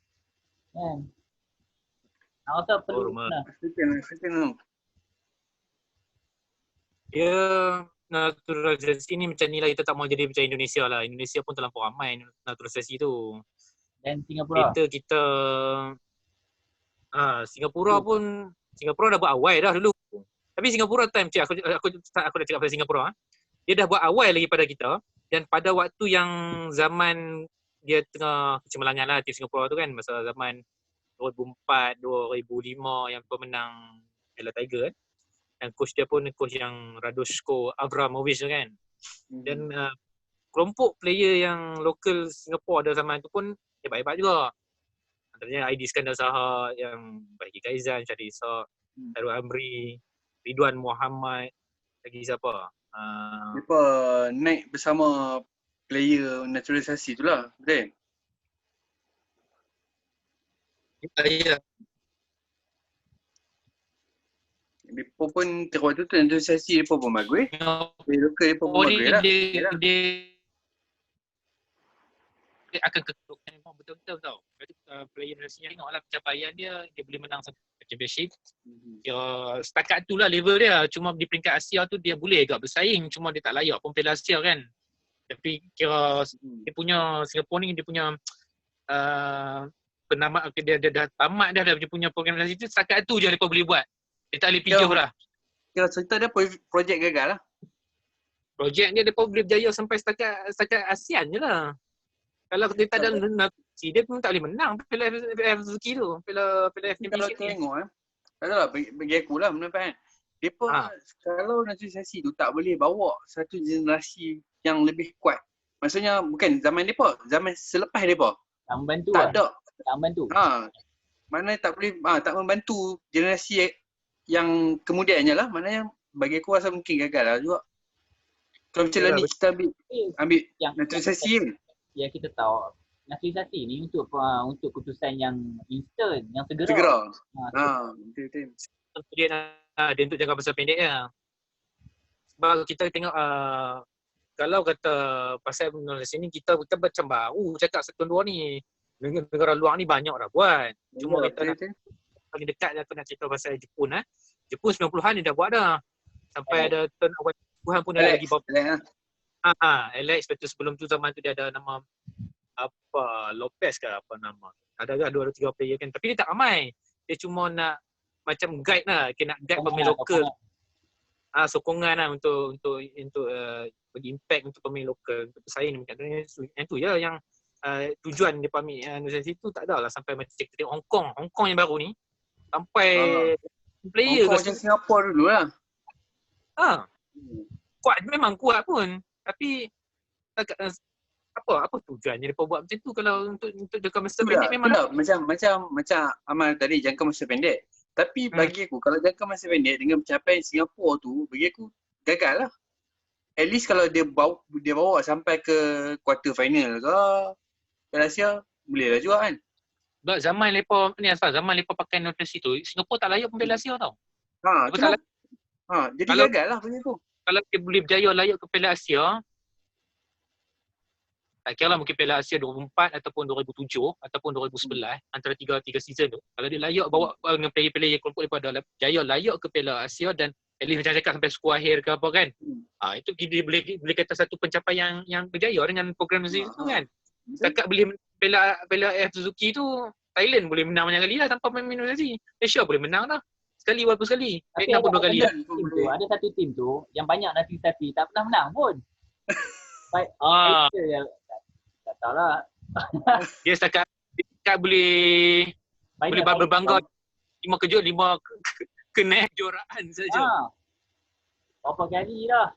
Kan? Nak rasa perlu lah. Dia naturalisasi ni macam ni lah, kita tak mau jadi macam Indonesia lah. Indonesia pun terlampau ramai naturalisasi tu. Dan Singapura? Kita Singapura pun, Singapura dah buat awal dah dulu. Tapi Singapura time aku dah cakap pasal Singapura. Dia dah buat awal lagi pada kita. Dan pada waktu yang zaman dia tengah kecemerlangan lah tim Singapura tu kan, masa zaman 2004, 2005 yang pemenang Piala Tiger kan. Dan coach dia pun coach yang Radosko Abramovich kan. Dan kelompok player yang lokal Singapura pada zaman tu pun hebat-hebat juga. Antaranya Aidi Iskandar Saha, yang Bahigi Kaizan, Syahri Ishak, Darul Amri, Ridwan Muhammad, lagi siapa? Mereka naik bersama player naturalisasi tu lah, betul? Ya. Mereka pun waktu tu naturalisasi mereka pun bagus. Player lokal mereka pun bagus lah. Dia akan ketukan memang betul-betul tau. Player Malaysia tengoklah pencapaian dia boleh menang championship. Setakat tu lah level dia. Cuma di peringkat Asia tu dia boleh agak bersaing, cuma dia tak layak pun Piala Asia kan. Tapi kira dia punya Singapura ni, dia punya penamat, dia dah tamat dah dia punya organisasi tu, setakat tu je mereka boleh buat. Dia tak boleh pijuh lah. Kira cerita dia projek gagal lah. Projek dia mereka boleh berjaya sampai setakat ASEAN je lah. Kalau dia tak ada naturalisasi, dia pun tak boleh menang Piala FFC tu. Piala FFC. Kalau tengok tak tahu lah, bagi aku lah menurut mereka kalau naturalisasi tu tak boleh bawa satu generasi yang lebih kuat. Maksudnya bukan zaman mereka, zaman selepas mereka. Tak membantu tak lah. ada. Tak membantu. Mana tak boleh, tak membantu generasi yang kemudiannya lah. Maknanya bagi aku rasa mungkin gagal lah juga. Kalau macam ni kita ambil naturalisasi kan. Ya, kita tahu naturalisasi ni untuk keputusan yang instant, yang segera. Betul. Dia untuk jangka masa pendek lah. Sebab kita tengok kalau kata pasal Malaysia ni kita macam baru cakap setahun dua ni. Negara luar ni banyak dah buat. Cuma kita nak paling dekat je aku nak cerita pasal Jepun Jepun 90-an dia dah buat dah. Sampai ada tahun awal 90-an pun ada lagi beberapa. Alex, betul sebelum tu zaman tu dia ada nama apa Lopez ke apa nama. Ada 2-3 player kan. Tapi dia tak ramai. Dia cuma nak macam guide lah. Kena guide pemain lokal. Sokongan lah untuk bagi impact untuk pemain lokal, untuk bersaing macam tu. Yang tu je yang tujuan dia pamit Indonesia situ. Tak ada lah sampai macam kita tengok Hong Kong yang baru ni sampai player Hong Kong macam Singapura dulu lah. Kuat, memang kuat pun, tapi apa tujuannya dia buat macam tu kalau untuk jangka masa pendek memang macam Amal tadi jangka masa pendek. Tapi bagi aku kalau jangka masa pendek dengan pencapaian Singapura tu, bagi aku gagal lah. At least kalau dia bawa sampai ke quarter final ke Piala Asia, boleh lah juga kan. Sebab zaman lepa ni asal zaman lepa pakai notasi tu, Singapura tak layak pun Piala Asia tau. Jadi gagal lah bagi aku. Kalau dia boleh berjaya layak ke Piala Asia, tak kira lah mungkin Piala Asia 2004 ataupun 2007 ataupun 2011, antara tiga season tu. Kalau dia layak bawa dengan player-player kelompok daripada berjaya layak ke Piala Asia dan at least macam cakap sampai skor akhir ke apa kan. Itu dia boleh kata satu pencapaian yang berjaya dengan program itu kan. Setakat boleh Piala AF Suzuki tu, Thailand boleh menang banyak kali lah tanpa main minimalisasi. Malaysia boleh menang lah. Sekali walaupun sekali. Vietnam pun 2 kali lah. Ada satu tim tu yang banyak nanti tapi tak pernah menang pun. Baik. Tak tahu lah. Dia setakat boleh berbangga 5 kejut, 5 kenaik kejuaraan saja. Berapa kali dah.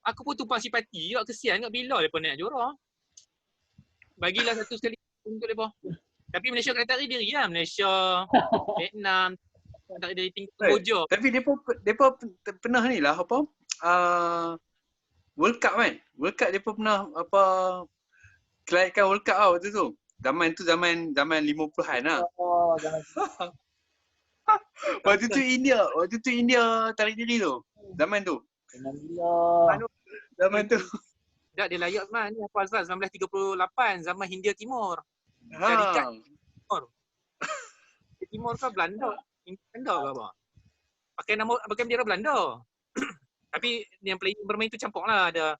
Aku pun tumpang simpati juga, kesian kat bila mereka naik juara. Bagilah satu sekali untuk mereka. Tapi Malaysia kena tarik diri lah. Malaysia, Vietnam, tarik diri tinggi Kamboja. Tapi mereka pernah ni lah apa? World Cup kan? World Cup mereka pernah kelayakan World Cup tau waktu tu. Zaman 50-an lah. Waktu tu India tarik diri tu. Zaman tu. Zaman tu. Tak, dia layak ni apa Azraz 1938 zaman Hindia Timur. Syarikat Timur. Timur ke Belanda? Belanda ke apa? Pakai bendera Belanda. Tapi yang bermain tu campur lah, ada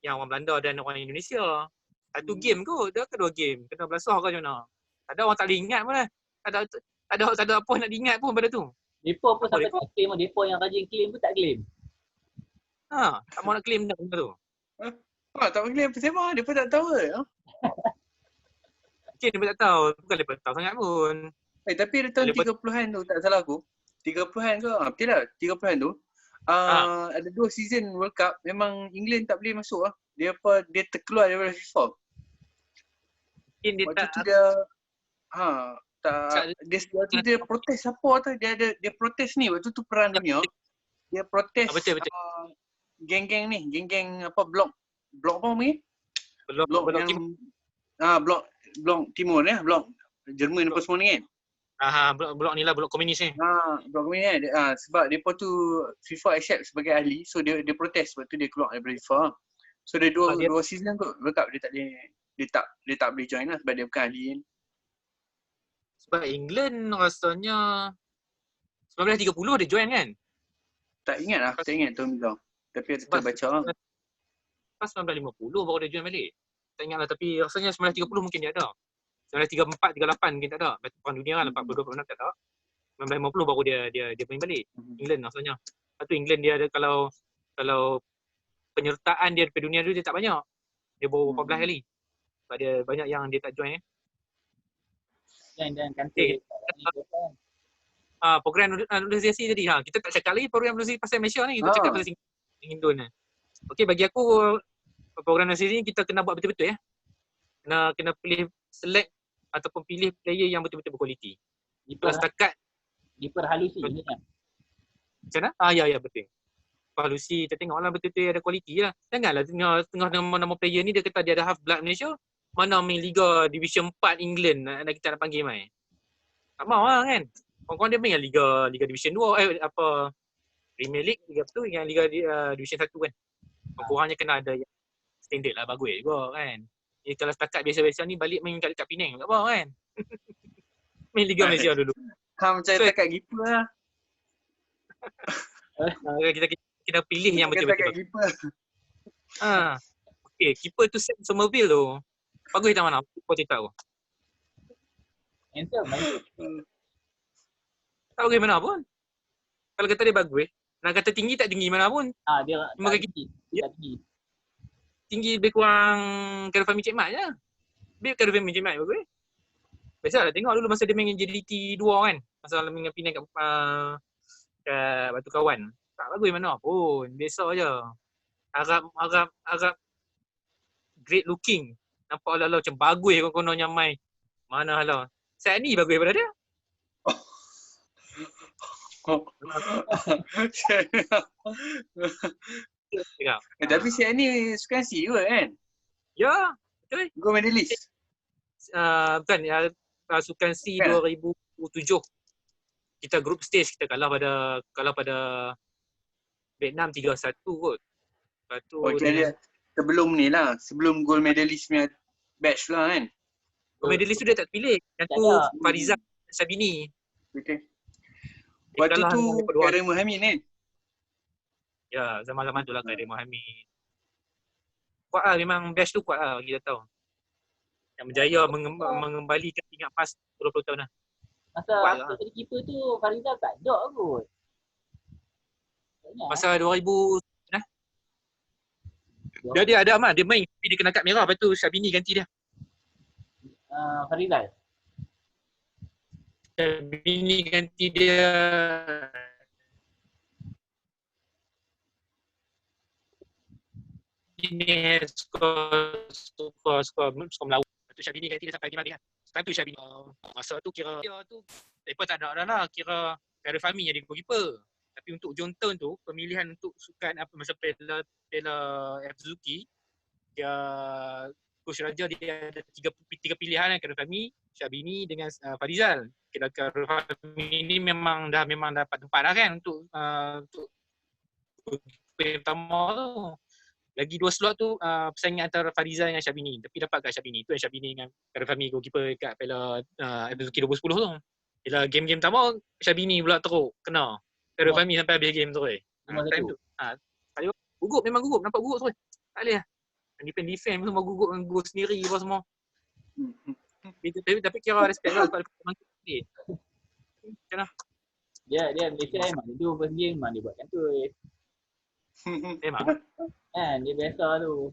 yang orang Belanda dan orang Indonesia. Satu game kot, dia ke 2 game. Kena belasah ke macam mana? Tak ada orang tak boleh ingat pun lah. Tak ada apa nak diingat pun pada tu. Depa pun sampai tak claim, depa yang rajin claim pun tak claim. Tak mau nak claim benda tu. Tak boleh apa sema, dia pun tak tahu ke? Mungkin dia pun tak tahu, bukan dia pun tahu sangat pun. Tapi ada tahun 30-an tu, tak salah aku. 30-an ke? Betul tak? 30-an tu. Ada 2 season World Cup, memang England tak boleh masuk lah. Dia terkeluar daripada FIFA. Mungkin dia waktu tak tu dia protes apa tu, dia protes ni waktu tu Perang Dunia. Dia protes betul. Geng-geng ni, geng-geng blok apa ni? Blok yang blok timur ni, blok Jerman apa semua ni kan. Blok ni lah, blok komunis ni. Blok komunis ni. Sebab depa tu FIFA accept sebagai ahli, so dia protes sebab tu dia keluar daripada FIFA. So dia dua season tu World Cup dia tak boleh join lah sebab dia bukan ahli kan. Sebab England rasanya 1930 dia join kan? Tak ingat tahun bila. Tapi kita baca lah. Pas 1950 baru dia join balik. Tak ingat lah, tapi rasanya 1930 mungkin dia ada. 1934, 38 mungkin tak ada. Perang dunia lah, 42 tak ada. 1950 baru dia main balik. England rasanya. Lepas tu England dia ada kalau penyertaan dia di dunia tu dia tak banyak. Dia baru 14 kali. Sebab dia banyak yang dia tak join Dan kantin. Program normalisasi tadi. Kita tak cakap lagi program normalisasi pasal Malaysia ni. Kita cakap pasal Indon ni. Okey, bagi aku program normalisasi ni kita kena buat betul-betul ya. Kena select ataupun pilih player yang betul-betul berkualiti. Setakat diperhalusi ni kan. Macam mana? Ya betul. Halusi, kita tengoklah betul-betul ada kualiti lah. Janganlah tengah nama player ni dia kata dia ada half blood Malaysia, mana main Liga Division 4 England kita nak panggil main. Tak mahu lah kan. Orang-orang dia main Liga Division 2, Premier League, Liga tu yang Liga Division 1 kan. Kurangnya kena ada yang standard lah bagus juga kan. Kalau setakat biasa-biasa ni balik main kat Penang tak apa kan. Main Liga Malaysia dulu. Macam takat giper lah. Kita kena pilih yang betul-betul. Takat giper. Okay, keeper tu Sam Somerville tu. Bagus tak mana? Kau tak tahu. Handsome bagus. Tak bagus mana pun. Kalau kata dia bagus, nak kata tinggi tak tinggi mana pun. Dia Cuma tak tinggi. Dia tak tinggi. Tinggi lebih kurang Karifami Cik Mat je. Lebih Karifami Cik Mat bagus. Biasalah tengok dulu masa dia main JDT 2 kan. Masa dengan Penang kat Batu Kawan. Tak bagus mana pun. Biasa je. Arab great looking. Nampak ala-ala macam bagus konon-kononnya main. Mana halau. Saat ni bagus daripada dia. Tapi siap ni sukan C ke kan? Ya, betul. Gold medalist. Bukan, sukan C 2007. Kita group stage kita kalah pada Vietnam 3-1 kot. Lepas tu dia sebelum ni lah, sebelum gold medalist punya batch lah kan? Gold medalist tu dia tak pilih. Yang tu Farizal Syabini. Okay. Waktu tu Karim Hamid kan? Ya, zaman-zaman tu lah Karim Hamid. Kuat lah, memang batch tu kuat lah kita tahu. Yang berjaya mengembalikan tingkat PAS 20 tahun lah. Masa jadi keeper tu Farizal tak ada kot. Masa 2000 dia ada amal, dia main tapi dia kena kad merah, lepas tu Syabini ganti dia. Farizal. Syabini ganti dia. Ini skor Melayu. Lepas tu Syabini ganti dia sampai lagi mati kan. Time tu Syabini. Masa tu kira dia tu mereka tak ada dah lah, kira Karim Fahmi jadi goalkeeper. Tapi untuk John Town tu, pemilihan untuk sukan apa masa Piala F-Zuki, dia Coach Raja dia ada tiga pilihan kan, Karim Fahmi, Syabini dengan Farizal. Kira Karim Fahmi ni memang dapat tempat dah kan untuk pertama tu. Lagi 2 slot tu persaingan antara Farizal dengan Syabini. Tapi dapat kat Syabini. Itu yang Syabini dengan Karim Fahmi goalkeeper kat Piala F-Zuki 2010 tu. Bila game-game pertama, Syabini pula teruk kena. Karim Fahmi sampai habis game terus. Time tu. Kali gugup, memang gugup. Nampak gugup terus. Tak boleh lah. Defend semua gugup dengan gol sendiri apa semua. Tapi kira respect lah kalau memang dia. Macam mana? Dia Malaysia memang dia first game memang dia buat macam tu. Memang. Dia biasa tu.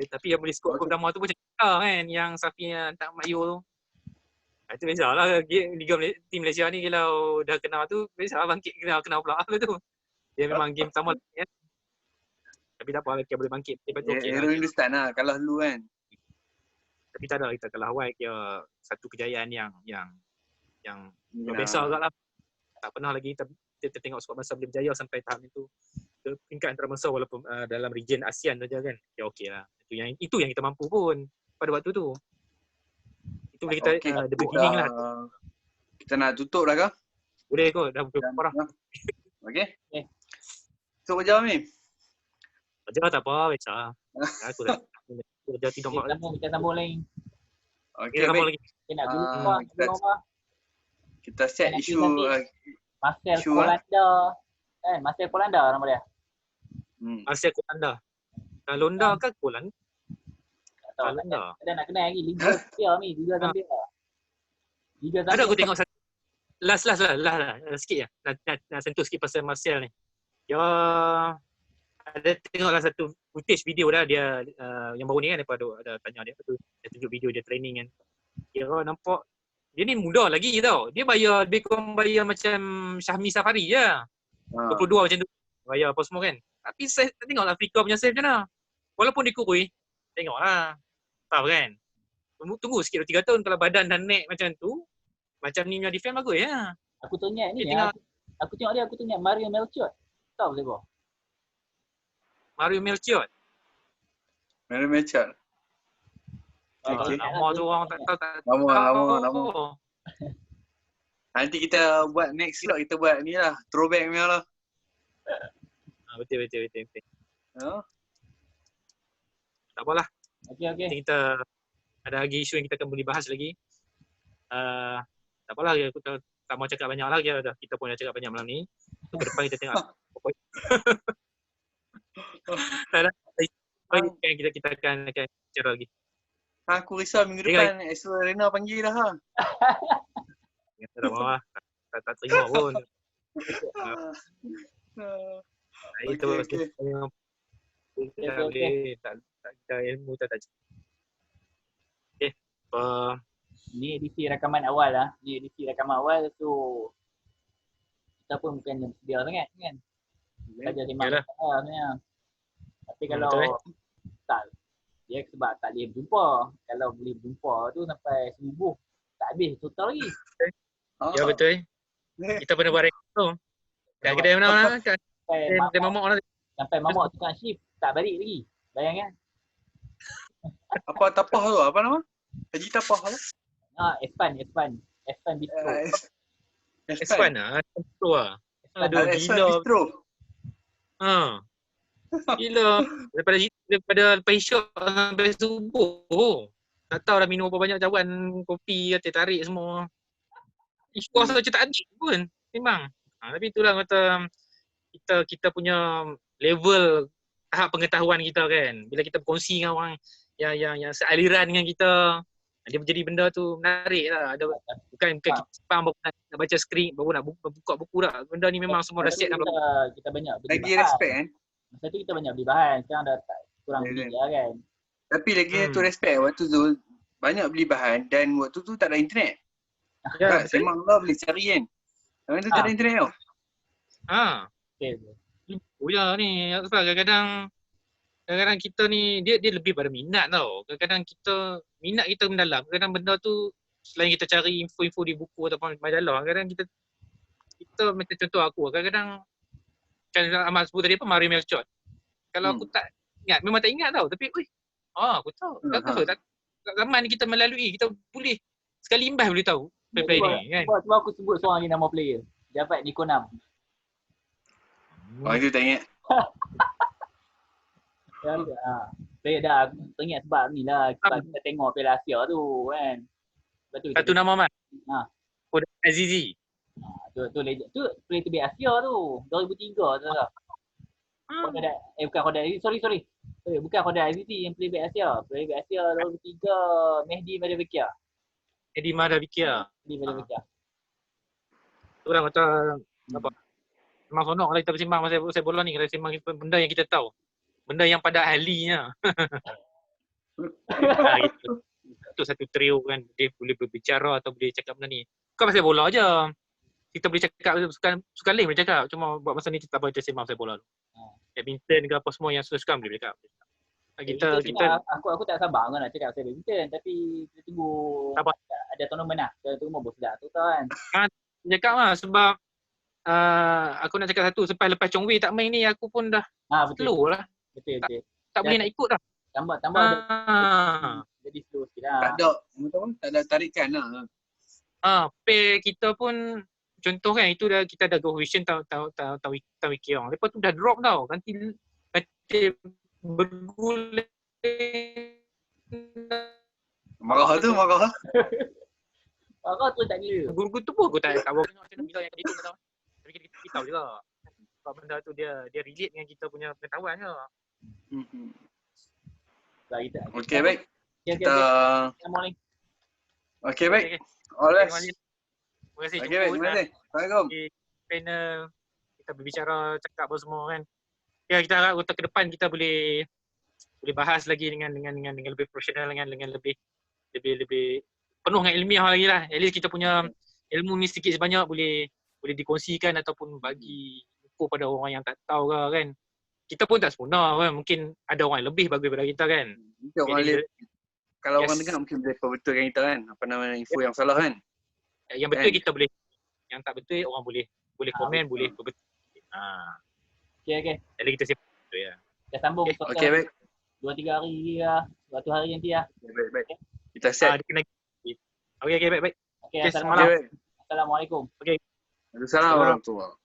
Tapi yang boleh skor pertama tu macam kan yang Safi yang tak Mayo tu. Itu biasalah Liga tim Malaysia ni kalau dah kenal tu biasalah bangkit kenal pula tu. Dia memang game pertama kan. Tapi tak apa, kita boleh bangkit. Lepas tu okey. Hero Hindustan lah, kalah dulu kan. Tapi tak ada kita kalah Hawaii kira satu kejayaan yang biasa agaklah. Tak pernah lagi kita tengok skuad bangsa boleh berjaya sampai tahap itu. Peringkat antarabangsa walaupun dalam region ASEAN saja kan. Ya okeylah. Itu yang kita mampu pun pada waktu tu. Itu boleh kita the beginning lah. Kita nak tutup dah ke? Boleh kot, dah pukul berapa dah. Okey. So jawab ni. Kerja tak apa, biasa. Aku dah kerja tidur mak. Kita sambung lagi. Okey, sambung lagi. Kita nak guna kita set isu Marcel Polanda. Marcel Polanda nama dia. Marcel Polanda. Londa ke Poland? Polanda. Ada nak kenal lagi Liga Zambia ni, Liga Zambia. Liga Zambia. Ada aku tengok satu. Last sikit je. Nak sentuh sikit pasal Marcel ni. Ya, ada tengoklah satu footage video dah dia yang baru ni kan ada tanya dia tu. Dia tunjuk video dia training kan. Kira nampak dia ni muda lagi tau. Dia lebih kurang bayar macam Syahmi Safari je. 22 macam tu. Bayar apa semua kan. Tapi saya tengoklah Afrika punya save macam mana. Walaupun dia kurui, tengoklah. Tahu kan. Tunggu sikit 3 tahun kalau badan dah naik macam tu. Macam ni punya defense bagus ya. Aku tengok ni aku tengok dia, aku tengok Mario Melchior. Tahu saya kau? Mario Melchior. Okay. Nama tu orang tak tahu. Lama. Nanti kita buat next slot, kita buat ni lah, throwback punya lah. Betul. Tak apalah. Okey. Nanti kita ada lagi isu yang kita akan boleh bahas lagi. Tak apalah, aku tak mau cakap banyak lah. Kita pun dah cakap banyak malam ni. Ke depan kita tengok. Tak ada. Kita akan bicara lagi. Aku risau minggu depan Astro Arena panggil dah. Tak mahu lah. Tak terima pun. Itu kita boleh tak ilmu tak. Okey. Ni edisi rakaman awal lah. Ni edisi rakaman awal tu kita pun bukan sedia sangat kan. Saja sembang sebenarnya. Tapi kalau tak, dia sebab tak boleh berjumpa. Kalau boleh berjumpa tu sampai 1000 tak habis total lagi. Ya betul. Kita pernah buat rekod tu. Kat kedai mana kat kedai mamak mana. Sampai mamak tukang shift tak balik lagi. Bayang kan? Apa tapah tu? Apa nama? Haji tapah tu? Espan Bistro. Espan bistro ah. Aduh gila. Bistro. Gila. Daripada lepas isyak sampai subuh. Tak tahu dah minum berapa banyak cawan kopi, teh tarik semua. Isu rasa macam tak adil pun. Memang. Tapi itulah kata kita punya level tahap pengetahuan kita kan. Bila kita berkongsi dengan orang yang sealiran dengan kita, dia menjadi benda tu menarik lah. Bukan kita faham baru nak baca skrip, baru nak buka buku dah. Benda ni memang semua dah set. Kita banyak beli lagi bahan. Respect kan. Masa tu kita banyak beli bahan. Sekarang dah tak kurang beli lah kan. Tapi lagi tu respect. Waktu tu banyak beli bahan dan waktu tu tak ada internet. Ya, memang lah boleh cari kan. Memang tu tak ada internet tau. Okay. Oh ya ni, kadang-kadang kita ni dia lebih pada minat tau. Kadang-kadang minat kita mendalam. Kadang benda tu selain kita cari info-info di buku ataupun majalah, kadang kita macam contoh aku, kadang-kadang kan Ahmad sebut tadi apa, Mario Melchor. Kalau aku tak ingat, memang tak ingat tau. Tapi aku tahu. Tak zaman kita melalui, kita boleh sekali imbas boleh tahu player ni kan. Cuba aku sebut seorang lagi nama player. Javad Nikonam. Itu tak ingat. Player dah teringat sebab ni lah. Sebab kita tengok Piala Asia tu kan. Satu nama Ahmad. Kodak Azizi. Tu legend. Tu player terbaik Asia tu. 2003 tu lah. Bukan Kodak Azizi. Sorry. Bukan Kodak Azizi yang player terbaik Asia. Player terbaik Asia 2003 Mehdi Madavikia. Tu lah kata apa? Memang sonok lah kita bersembang pasal bola ni. Kita bersembang benda yang kita tahu. Benda yang pada ahlinya. Itu satu trio kan. Dia boleh berbicara atau boleh cakap benda ni. Bukan pasal bola je. Kita boleh cakap, sukan lain boleh cakap. Cuma buat masa ni kita tak boleh sembang pasal bola tu. Badminton ke apa semua yang suka boleh cakap. Aku tak sabar nak cakap pasal badminton. Tapi kita tunggu ada tournament lah. Kita tunggu bos dah tu kan. Cakap lah sebab aku nak cakap satu. Lepas Chong Wei tak main ni aku pun dah slow lah. Betul. Tak boleh nak ikut dah. Tambah jadi slow sikit lah. Tak ada tarikan lah. Pair kita pun contoh kan, itu dah kita ada Go Vision tahu Wikiong. Lepas tu dah drop tau. Nanti berguling. Marah tu. Marah tu tak gila. Guru tu pun aku tak tahu macam mana bila yang gitu tau. Tapi kita tahu juga. Sebab benda tu dia relate dengan kita punya pengetahuan je. Okey baik. Kita Okey baik. Alright. Terima kasih. Okey baik. Terima kasih. Assalamualaikum. Panel kita berbicara cakap apa semua kan. Ya, kita harap untuk ke depan kita boleh bahas lagi dengan lebih profesional, dengan lebih penuh dengan ilmiah lagi lah. At least kita punya ilmu ni sedikit sebanyak boleh dikongsikan ataupun bagi info pada orang yang tak tahu kan. Kita pun tak sempurna kan. Mungkin ada orang yang lebih bagus daripada kita kan. Kalau orang dengar mungkin boleh perbetulkan kita kan. Apa nama info yang salah kan. Yang betul kita boleh. Yang tak betul orang boleh komen, boleh berbetul. Okey. Jadi kita siap tu ya. Kita sambung. Okey baik. 2-3 hari lah. 1 hari nanti lah. Baik. Kita set. Okey baik. Okey, assalamualaikum. Okey. Assalamualaikum warahmatullahi.